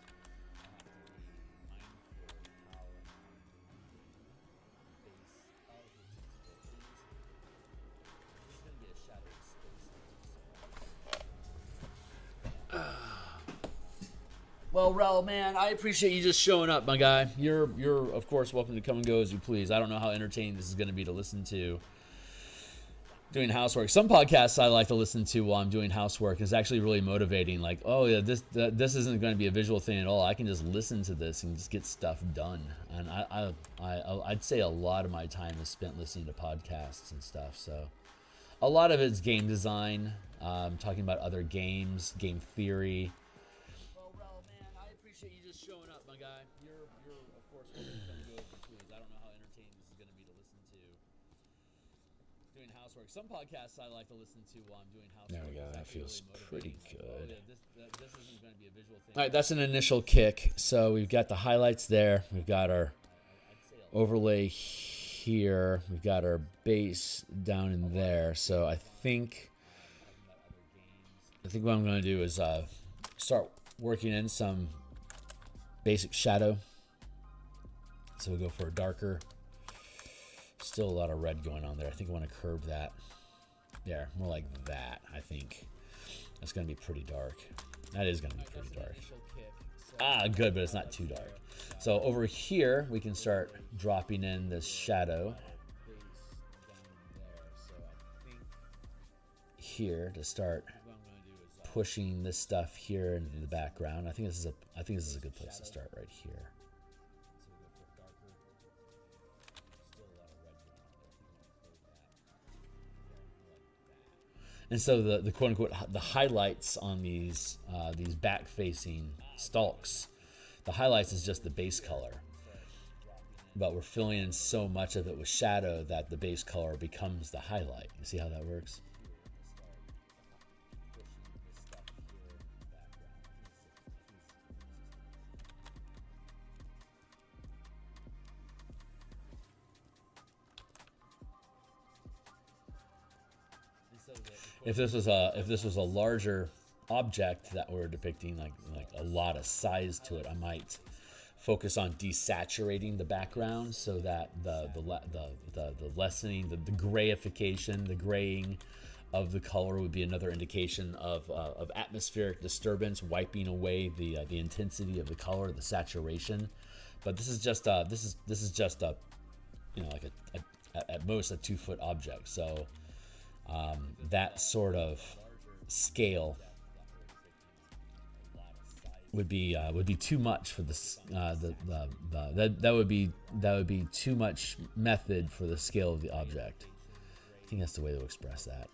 Well, Rel, man, I appreciate you just showing up, my guy. You're of course welcome to come and go as you please. I don't know how entertaining this is going to be to listen to doing housework. Some podcasts I like to listen to while I'm doing housework is actually really motivating. Like, oh yeah, this isn't going to be a visual thing at all. I can just listen to this and just get stuff done. And I'd say a lot of my time is spent listening to podcasts and stuff. So a lot of it's game design, talking about other games, game theory. Showing up, my guy. You're of course welcome to come and go as you please. I don't know how entertaining this is going to be to listen to doing housework. Some podcasts I like to listen to while I'm doing housework. There we go. That feels really pretty good. Oh, yeah, this isn't going to be a visual thing. All right, that's an initial kick. So we've got the highlights there. We've got our overlay here. We've got our base down in there. So I think what I'm going to do is start working in some basic shadow. So we'll go for a darker. Still a lot of red going on there. I think I want to curve that. There, more like that, I think. That's going to be pretty dark. That is going to be pretty dark. Ah, good, but it's not too dark. So over here, we can start dropping in this shadow. here to start pushing this stuff here into the background. I think this is a good place to start right here. And so the quote unquote the highlights on these back facing stalks, the highlights is just the base color, but we're filling in so much of it with shadow that the base color becomes the highlight. You see how that works? If this was a larger object that we're depicting, like a lot of size to it, I might focus on desaturating the background so that the lessening, the grayification, the graying of the color would be another indication of atmospheric disturbance, wiping away the intensity of the color, the saturation. But this is just a you know, like at most a 2-foot object. So that sort of scale would be too much for this. That would be too much method for the scale of the object. I think that's the way to express that.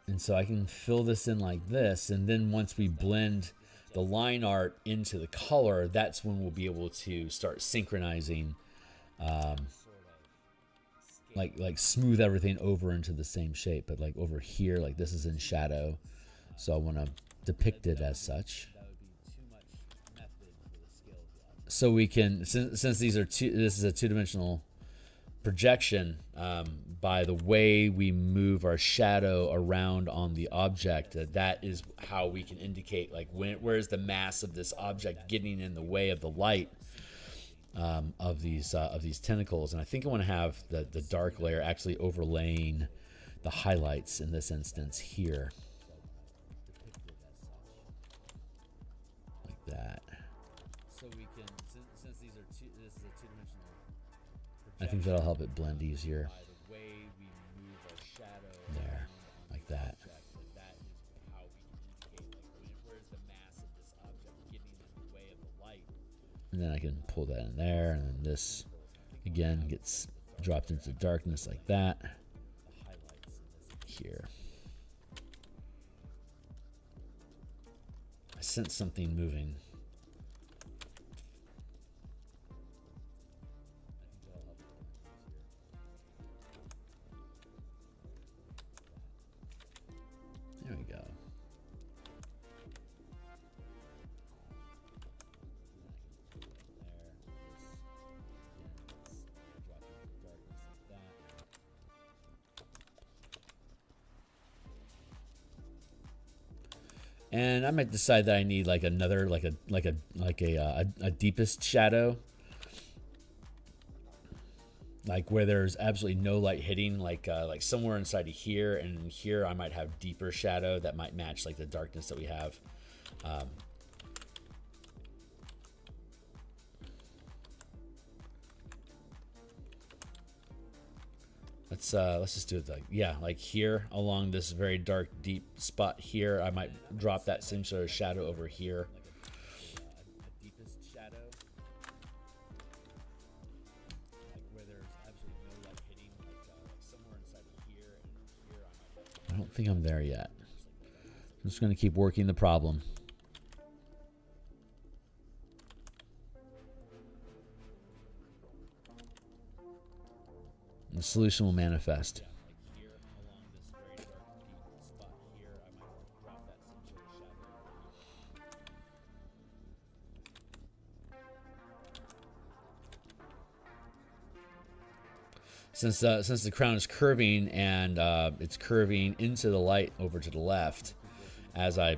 And so I can fill this in like this, and then once we blend the line art into the color, that's when we'll be able to start synchronizing, like smooth everything over into the same shape. But like over here, like this is in shadow, so I want to depict it as such. So we can, since these are this is a 2-dimensional projection, by the way we move our shadow around on the object, that is how we can indicate like where's the mass of this object getting in the way of the light of these tentacles. And I think I want to have the dark layer actually overlaying the highlights in this instance here, like that. So we can, since these are this is a 2-dimensional projection, I think that'll help it blend easier. By the way we move our shadow there, like that. That is how we can indicate like where's the mass of this object getting in the way of the light. And then I can pull that in there, and then this again gets dropped into darkness like that. Here. I sense something moving. There we go. And I might decide that I need like another, like a deepest shadow, like where there's absolutely no light hitting, like somewhere inside of here, and here I might have deeper shadow that might match like the darkness that we have. Let's just do it like here along this very dark deep spot here. I might drop that same sort of shadow over here. A deepest shadow, like where there's absolutely no light hitting, like somewhere inside of here and here. I don't think I'm there yet. I'm just gonna keep working the problem. The solution will manifest. Since the crown is curving, and it's curving into the light over to the left, as I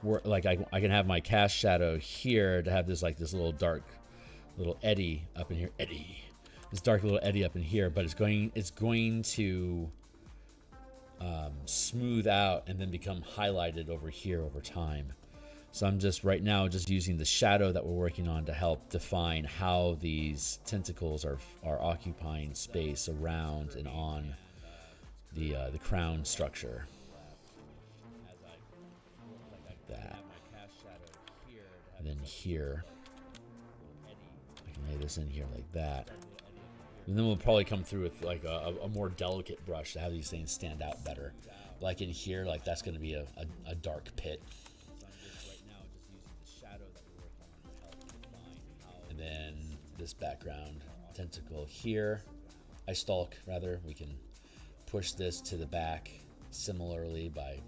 work, like I can have my cast shadow here to have this little dark little eddy up in here. This dark little eddy up in here, but it's going to smooth out and then become highlighted over here over time. So I'm just right now just using the shadow that we're working on to help define how these tentacles are occupying space around and on the crown structure. Like that. And then here, I can lay this in here like that. And then we'll probably come through with like a more delicate brush to have these things stand out better. Like in here, like that's going to be a dark pit. And then this background tentacle here, I stalk rather, we can push this to the back similarly by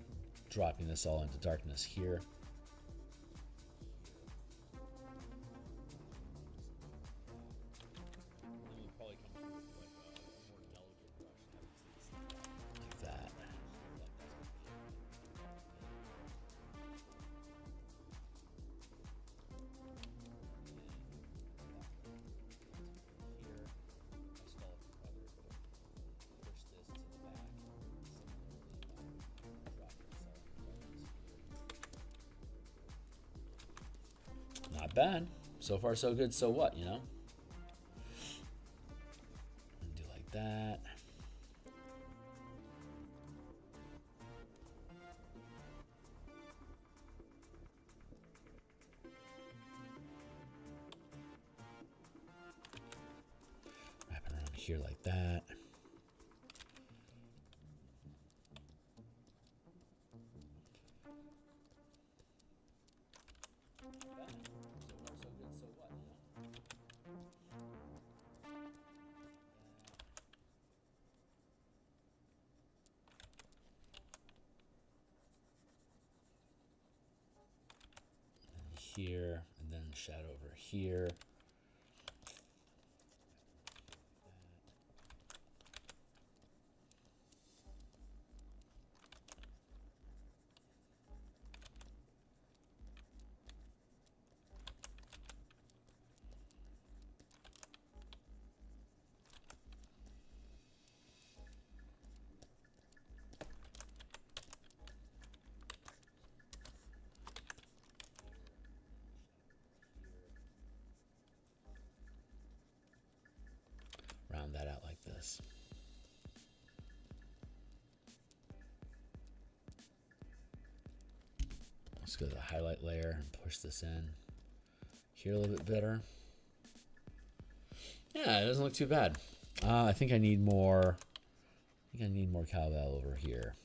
dropping this all into darkness here. Like that. Not bad. So far, so good. So what, you know? Do like that. Wrap it around here like that. Here, and then shadow over here. Round that out like this. Let's go to the highlight layer and push this in here a little bit better. Yeah, it doesn't look too bad. I think I need more. I think I need more cowbell over here.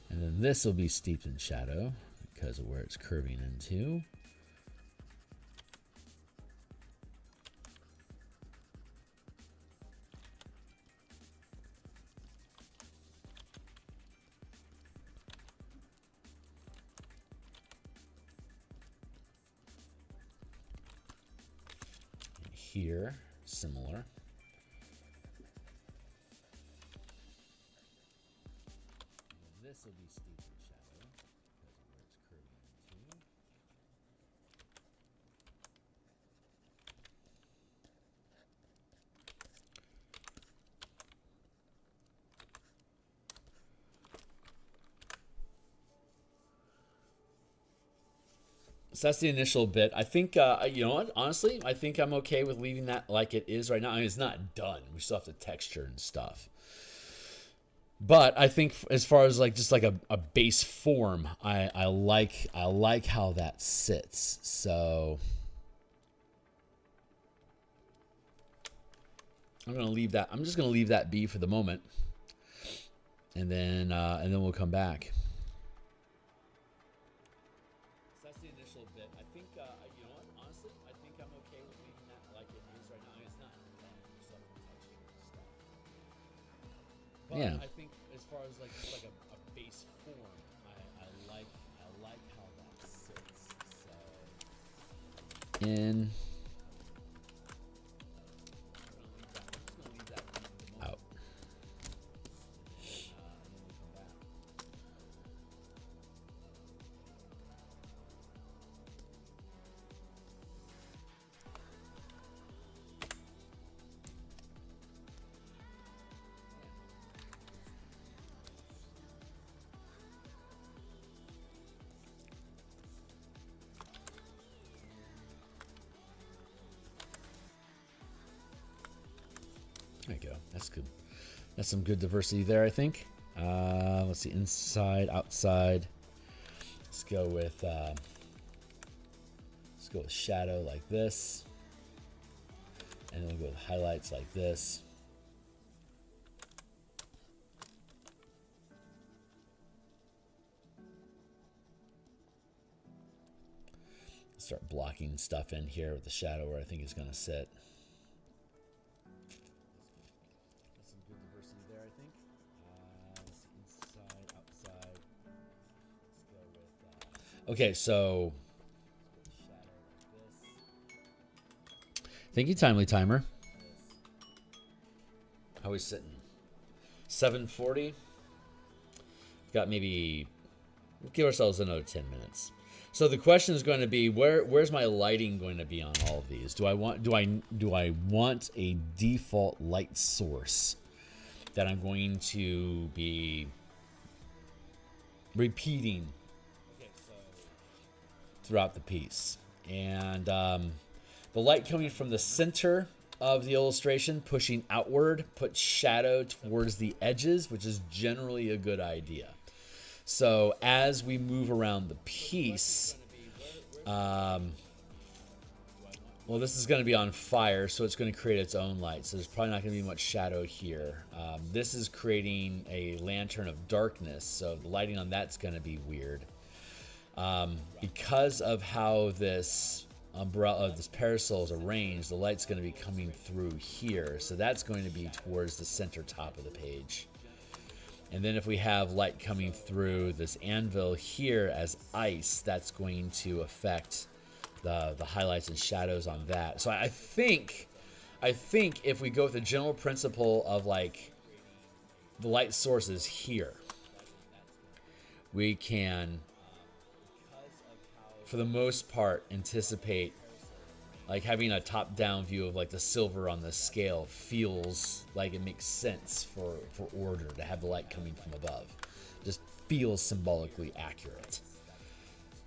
And then this will be steeped in shadow because of where it's curving into. And here, similar. This will be steeped in shadow because of where it's curving into. So that's the initial bit. I think, you know what, honestly, I think I'm okay with leaving that like it is right now. I mean, it's not done. We still have to texture and stuff. But I think as far as like just like a base form, I like how that sits. So I'm gonna leave that. I'm just gonna leave that be for the moment, and then we'll come back. So that's the initial bit. I think you know what, honestly, I think I'm okay with leaving that like it is right now. I mean, it's not done. We still have to texture and stuff. yeah. I think as far as like just like a base form, I like how that sits. So In. Out. There you go. That's good. That's some good diversity there, I think. Let's see, inside, outside. Let's go with shadow like this, and then we'll go with highlights like this. Start blocking stuff in here with the shadow where I think it's going to sit. Okay, so thank you, Timely Timer. How are we sitting? 7:40. Got maybe, we'll give ourselves another 10 minutes. So the question is going to be, where's my lighting going to be on all of these? Do I want a default light source that I'm going to be repeating throughout the piece? And the light coming from the center of the illustration pushing outward puts shadow towards the edges, which is generally a good idea. So as we move around the piece, well, this is going to be on fire, so it's going to create its own light. So there's probably not going to be much shadow here. This is creating a lantern of darkness, so the lighting on that's going to be weird. Because of how this umbrella, this parasol is arranged, the light's going to be coming through here, so that's going to be towards the center top of the page. And then if we have light coming through this anvil here as ice, that's going to affect the highlights and shadows on that. So I think if we go with the general principle of like the light sources here, we can, for the most part, anticipate like having a top-down view of like the silver on the scale feels like it makes sense for order to have the light coming from above. Just feels symbolically accurate.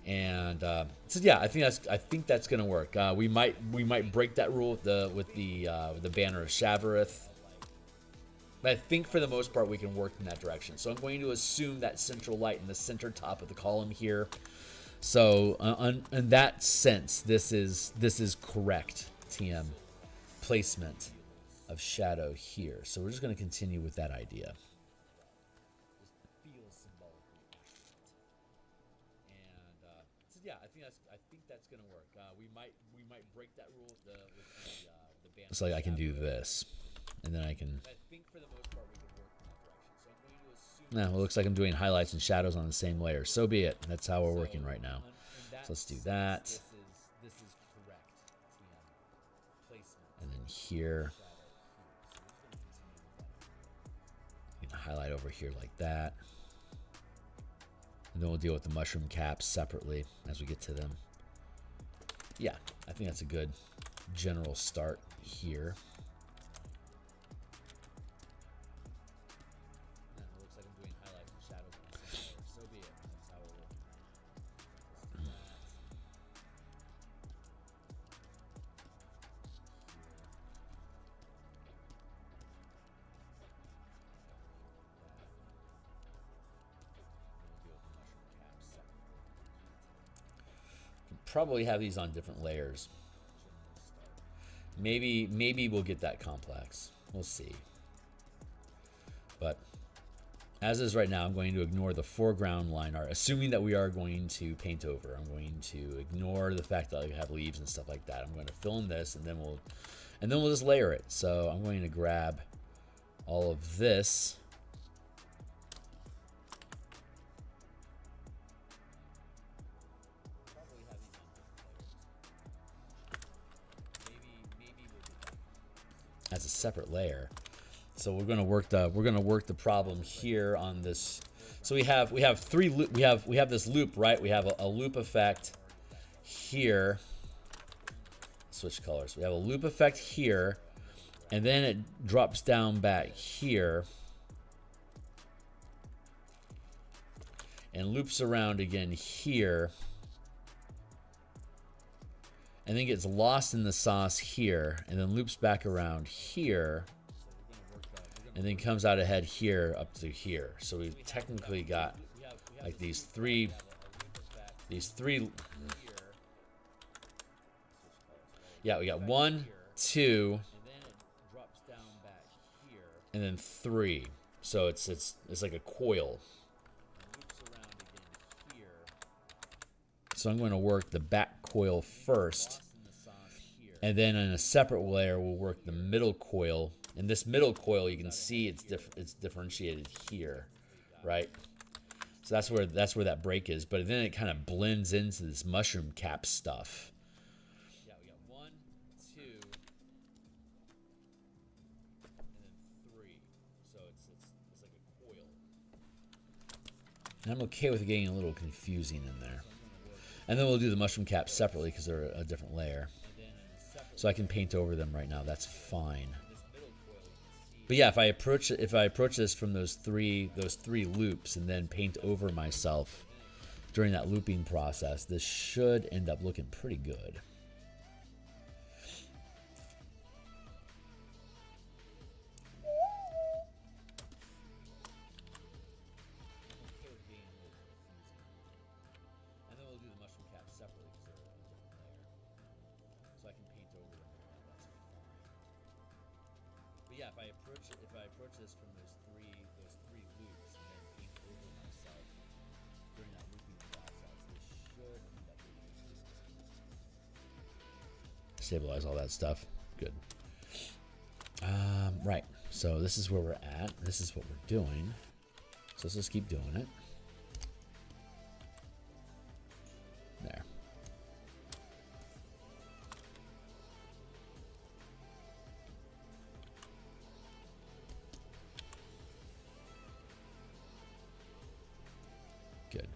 And so yeah, I think that's gonna work. We might break that rule with the banner of Shavarith, but I think for the most part we can work in that direction. So I'm going to assume that central light in the center top of the column here. So in that sense, this is correct TM placement of shadow here. So we're just going to continue with that idea. And so yeah, I think that's going to work. We might break that rule with the banner. So like I can do this, and then I can. I think for the most part we can work in that direction. So I'm going to assume. Well, it looks like I'm doing highlights and shadows on the same layer. So be it. That's how we're working right now. So let's do that. This is correct. And then here, you can highlight over here like that. And then we'll deal with the mushroom caps separately as we get to them. Yeah, I think that's a good general start here. Probably have these on different layers. Maybe we'll get that complex. We'll see. But as is right now, I'm going to ignore the foreground line art, assuming that we are going to paint over. I'm going to ignore the fact that I have leaves and stuff like that. I'm going to fill in this, and then we'll just layer it. So I'm going to grab all of this as a separate layer. So we're gonna work the problem here on this. So we have three loop, we have this loop, right? We have a loop effect here. Switch colors. We have a loop effect here, and then it drops down back here and loops around again here, and then gets lost in the sauce here, and then loops back around here, and then comes out ahead here up to here. So we've technically got like these three. Yeah, we got 1, 2, and then 3. So it's like a coil. So I'm going to work the back coil first, and then in a separate layer we'll work the middle coil. And this middle coil, you can see it's differentiated here, right? So that's where that break is. But then it kind of blends into this mushroom cap stuff. Yeah, we got 1, 2, and then 3. So it's like a coil. And I'm okay with it getting a little confusing in there. And then we'll do the mushroom caps separately because they're a different layer. So I can paint over them right now. That's fine. But yeah, if I approach this from those three loops and then paint over myself during that looping process, this should end up looking pretty good. If I approach this from those three loops and then paint over myself during that looping process, this should end up looking good. Stabilize all that stuff. Good. Right. So this is where we're at. This is what we're doing. So let's just keep doing it. There. Good.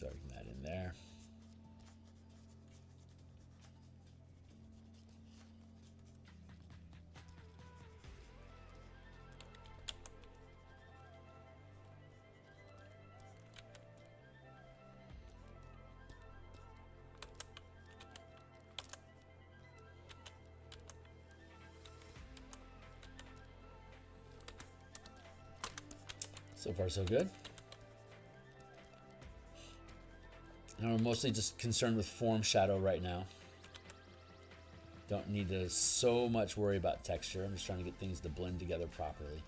Darken that in there. So far, so good. And we're mostly just concerned with form shadow right now. Don't need to so much worry about texture. I'm just trying to get things to blend together properly.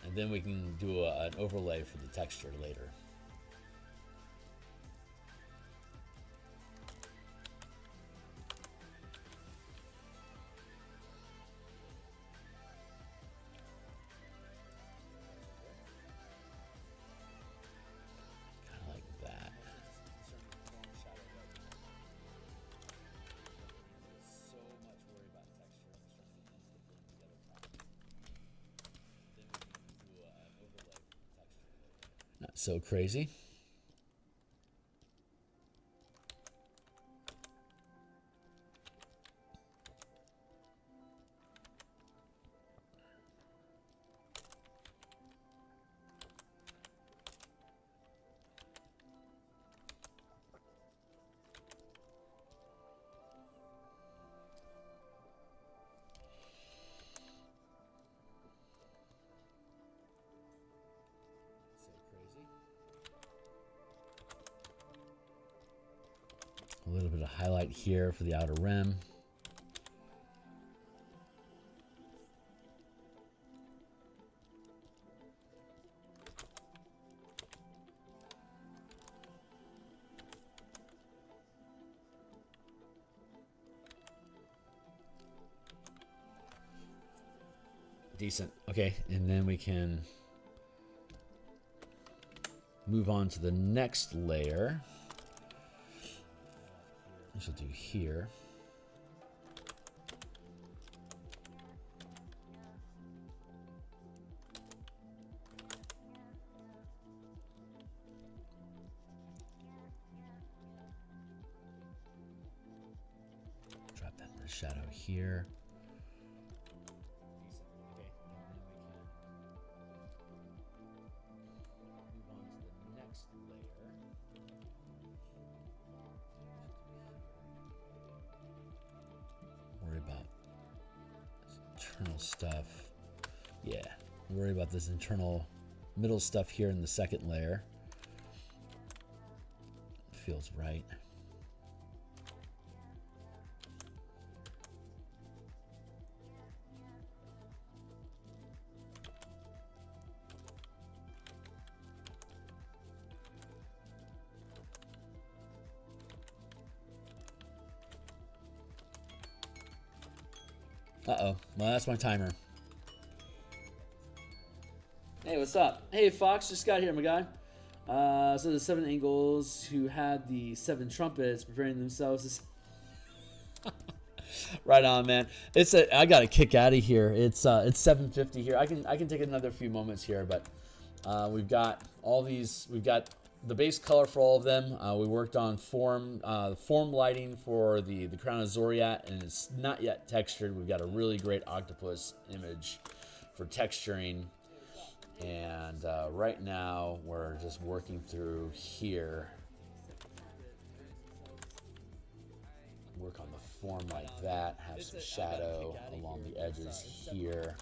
And then we can do an overlay for the texture later. Not so crazy. A little bit of highlight here for the outer rim. Decent. Okay, and then we can move on to the next layer, which we'll do here. Drop that in the shadow here. Worry about this internal stuff. Yeah, worry about this internal middle stuff here in the second layer. Feels right. Uh-oh. Well, that's my timer. Hey, what's up? Hey, Fox, just got here, my guy. So the 7 angles who had the 7 trumpets preparing themselves to... Right on, man. I got to kick out of here. It's 7:50 here. I can take another few moments here, but we've got all these. We've got the base color for all of them. We worked on form lighting for the Crown of Zoriat, and it's not yet textured. We've got a really great octopus image for texturing, and right now we're just working through here. Work on the form like that. Have some shadow along the edges here.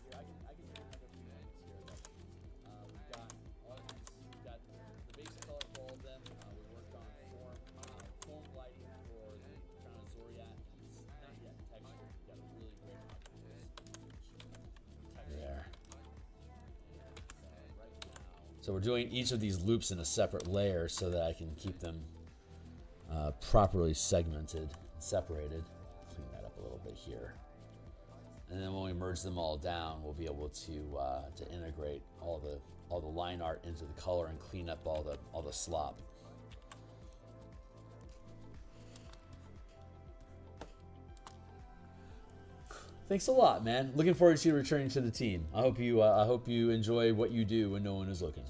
So we're doing each of these loops in a separate layer so that I can keep them properly segmented, separated. Clean that up a little bit here. And then when we merge them all down, we'll be able to integrate all the line art into the color and clean up all the slop. Thanks a lot, man. Looking forward to you returning to the team. I hope you enjoy what you do when no one is looking.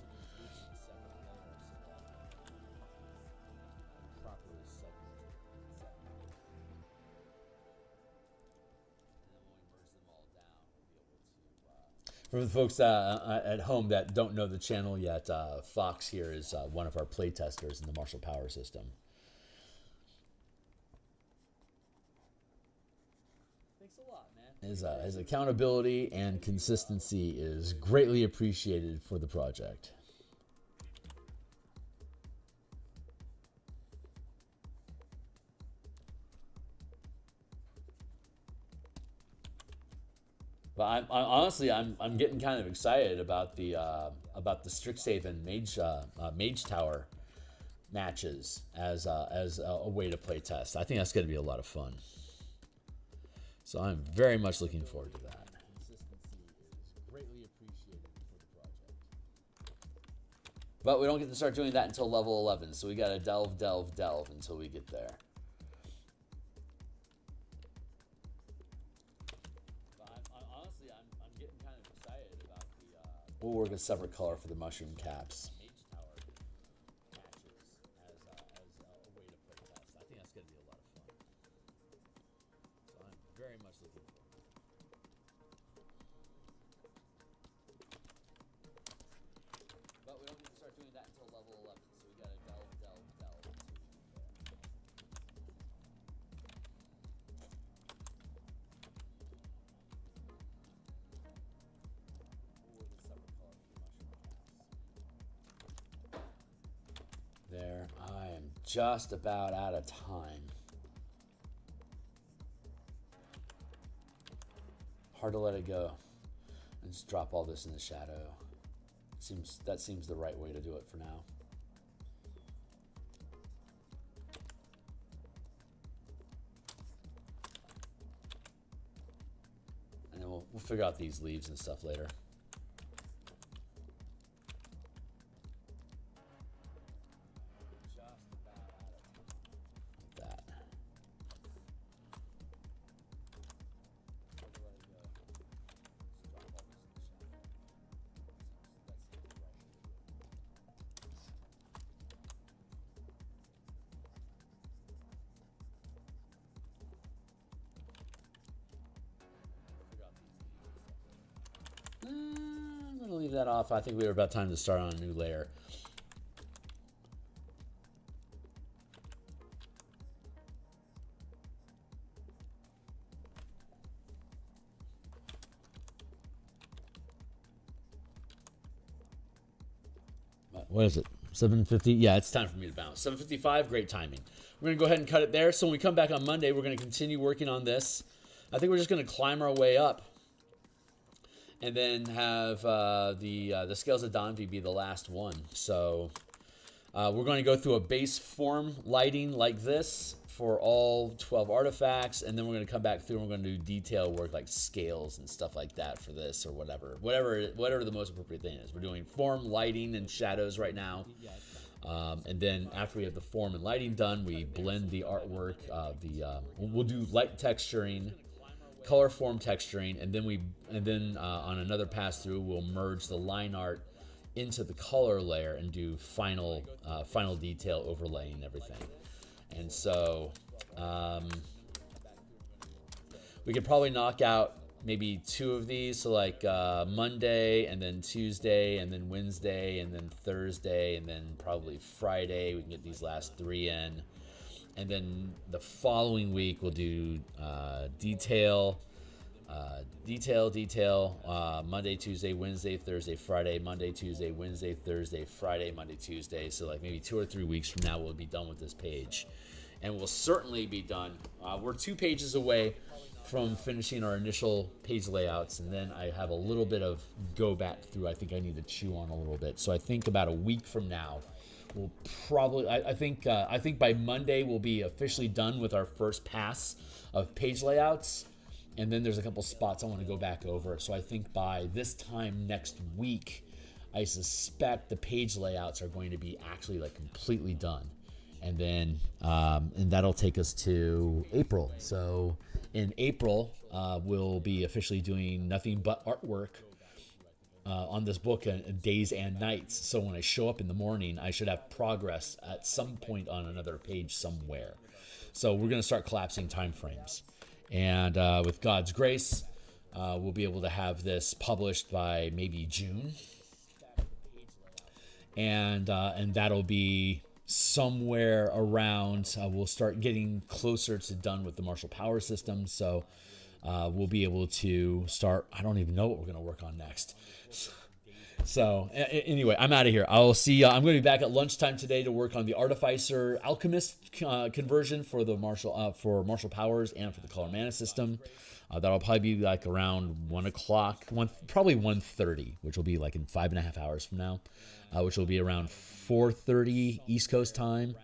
For the folks at home that don't know the channel yet, Fox here is one of our playtesters in the Martial Power system. Thanks a lot, man. His accountability and consistency is greatly appreciated for the project. But I'm getting kind of excited about the Strixhaven Mage Tower matches as a way to play test. I think that's going to be a lot of fun. So I'm very much looking forward to that. Consistency is greatly appreciated for the project. But we don't get to start doing that until level 11, so we got to delve until we get there. We'll work a separate color for the mushroom caps. Mage Tower matches as a way to play test. I think that's going to be a lot of fun. So I'm very much looking forward to it. But we don't get to start doing that until level 11, so we got to delve until we get there. There, I am just about out of time. Hard to let it go and just drop all this in the shadow. That seems the right way to do it for now. And then We'll figure out these leaves and stuff later. I'm going to leave that off. I think we were about time to start on a new layer. What is it? 7:50? Yeah, it's time for me to bounce. 7:55, great timing. We're going to go ahead and cut it there. So when we come back on Monday, we're going to continue working on this. I think we're just going to climb our way up. And then have the Scales of Danvi be the last one. So we're going to go through a base form lighting like this for all 12 artifacts. And then we're going to come back through and we're going to do detail work like scales and stuff like that for this or whatever. Whatever the most appropriate thing is. We're doing form, lighting, and shadows right now. And then after we have the form and lighting done, we blend the artwork. We'll do light texturing, color form texturing, and then on another pass through we'll merge the line art into the color layer and do final detail overlaying and everything. And so we could probably knock out maybe 2 of these, so like Monday and then Tuesday and then Wednesday and then Thursday and then probably Friday we can get these last 3 in. And then the following week we'll do detail, Monday, Tuesday, Wednesday, Thursday, Friday, Monday, Tuesday, Wednesday, Thursday, Friday, Monday, Tuesday. So like maybe 2 or 3 weeks from now we'll be done with this page. And we'll certainly be done. We're 2 pages away from finishing our initial page layouts, and then I have a little bit of go back through. I think I need to chew on a little bit. So I think about a week from now we'll probably, I think by Monday we'll be officially done with our first pass of page layouts, and then there's a couple spots I want to go back over. So I think by this time next week, I suspect the page layouts are going to be actually like completely done, and then and that'll take us to April. So in April, we'll be officially doing nothing but artwork on this book days and nights. So when I show up in the morning, I should have progress at some point on another page somewhere. So we're going to start collapsing time frames. And with God's grace, we'll be able to have this published by maybe June. And that'll be somewhere around, we'll start getting closer to done with the martial power system. So we'll be able to start, I don't even know what we're going to work on next. So anyway, I'm out of here. I'll see you. I'm going to be back at lunchtime today to work on the Artificer Alchemist conversion for the martial powers and for the color mana system. That'll probably be like around 1 o'clock, probably 1:30, which will be like in 5.5 hours from now, which will be around 4:30 East Coast time.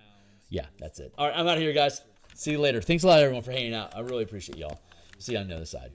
Yeah, that's it. All right, I'm out of here, guys. See you later. Thanks a lot, everyone, for hanging out. I really appreciate y'all. See you on the other side.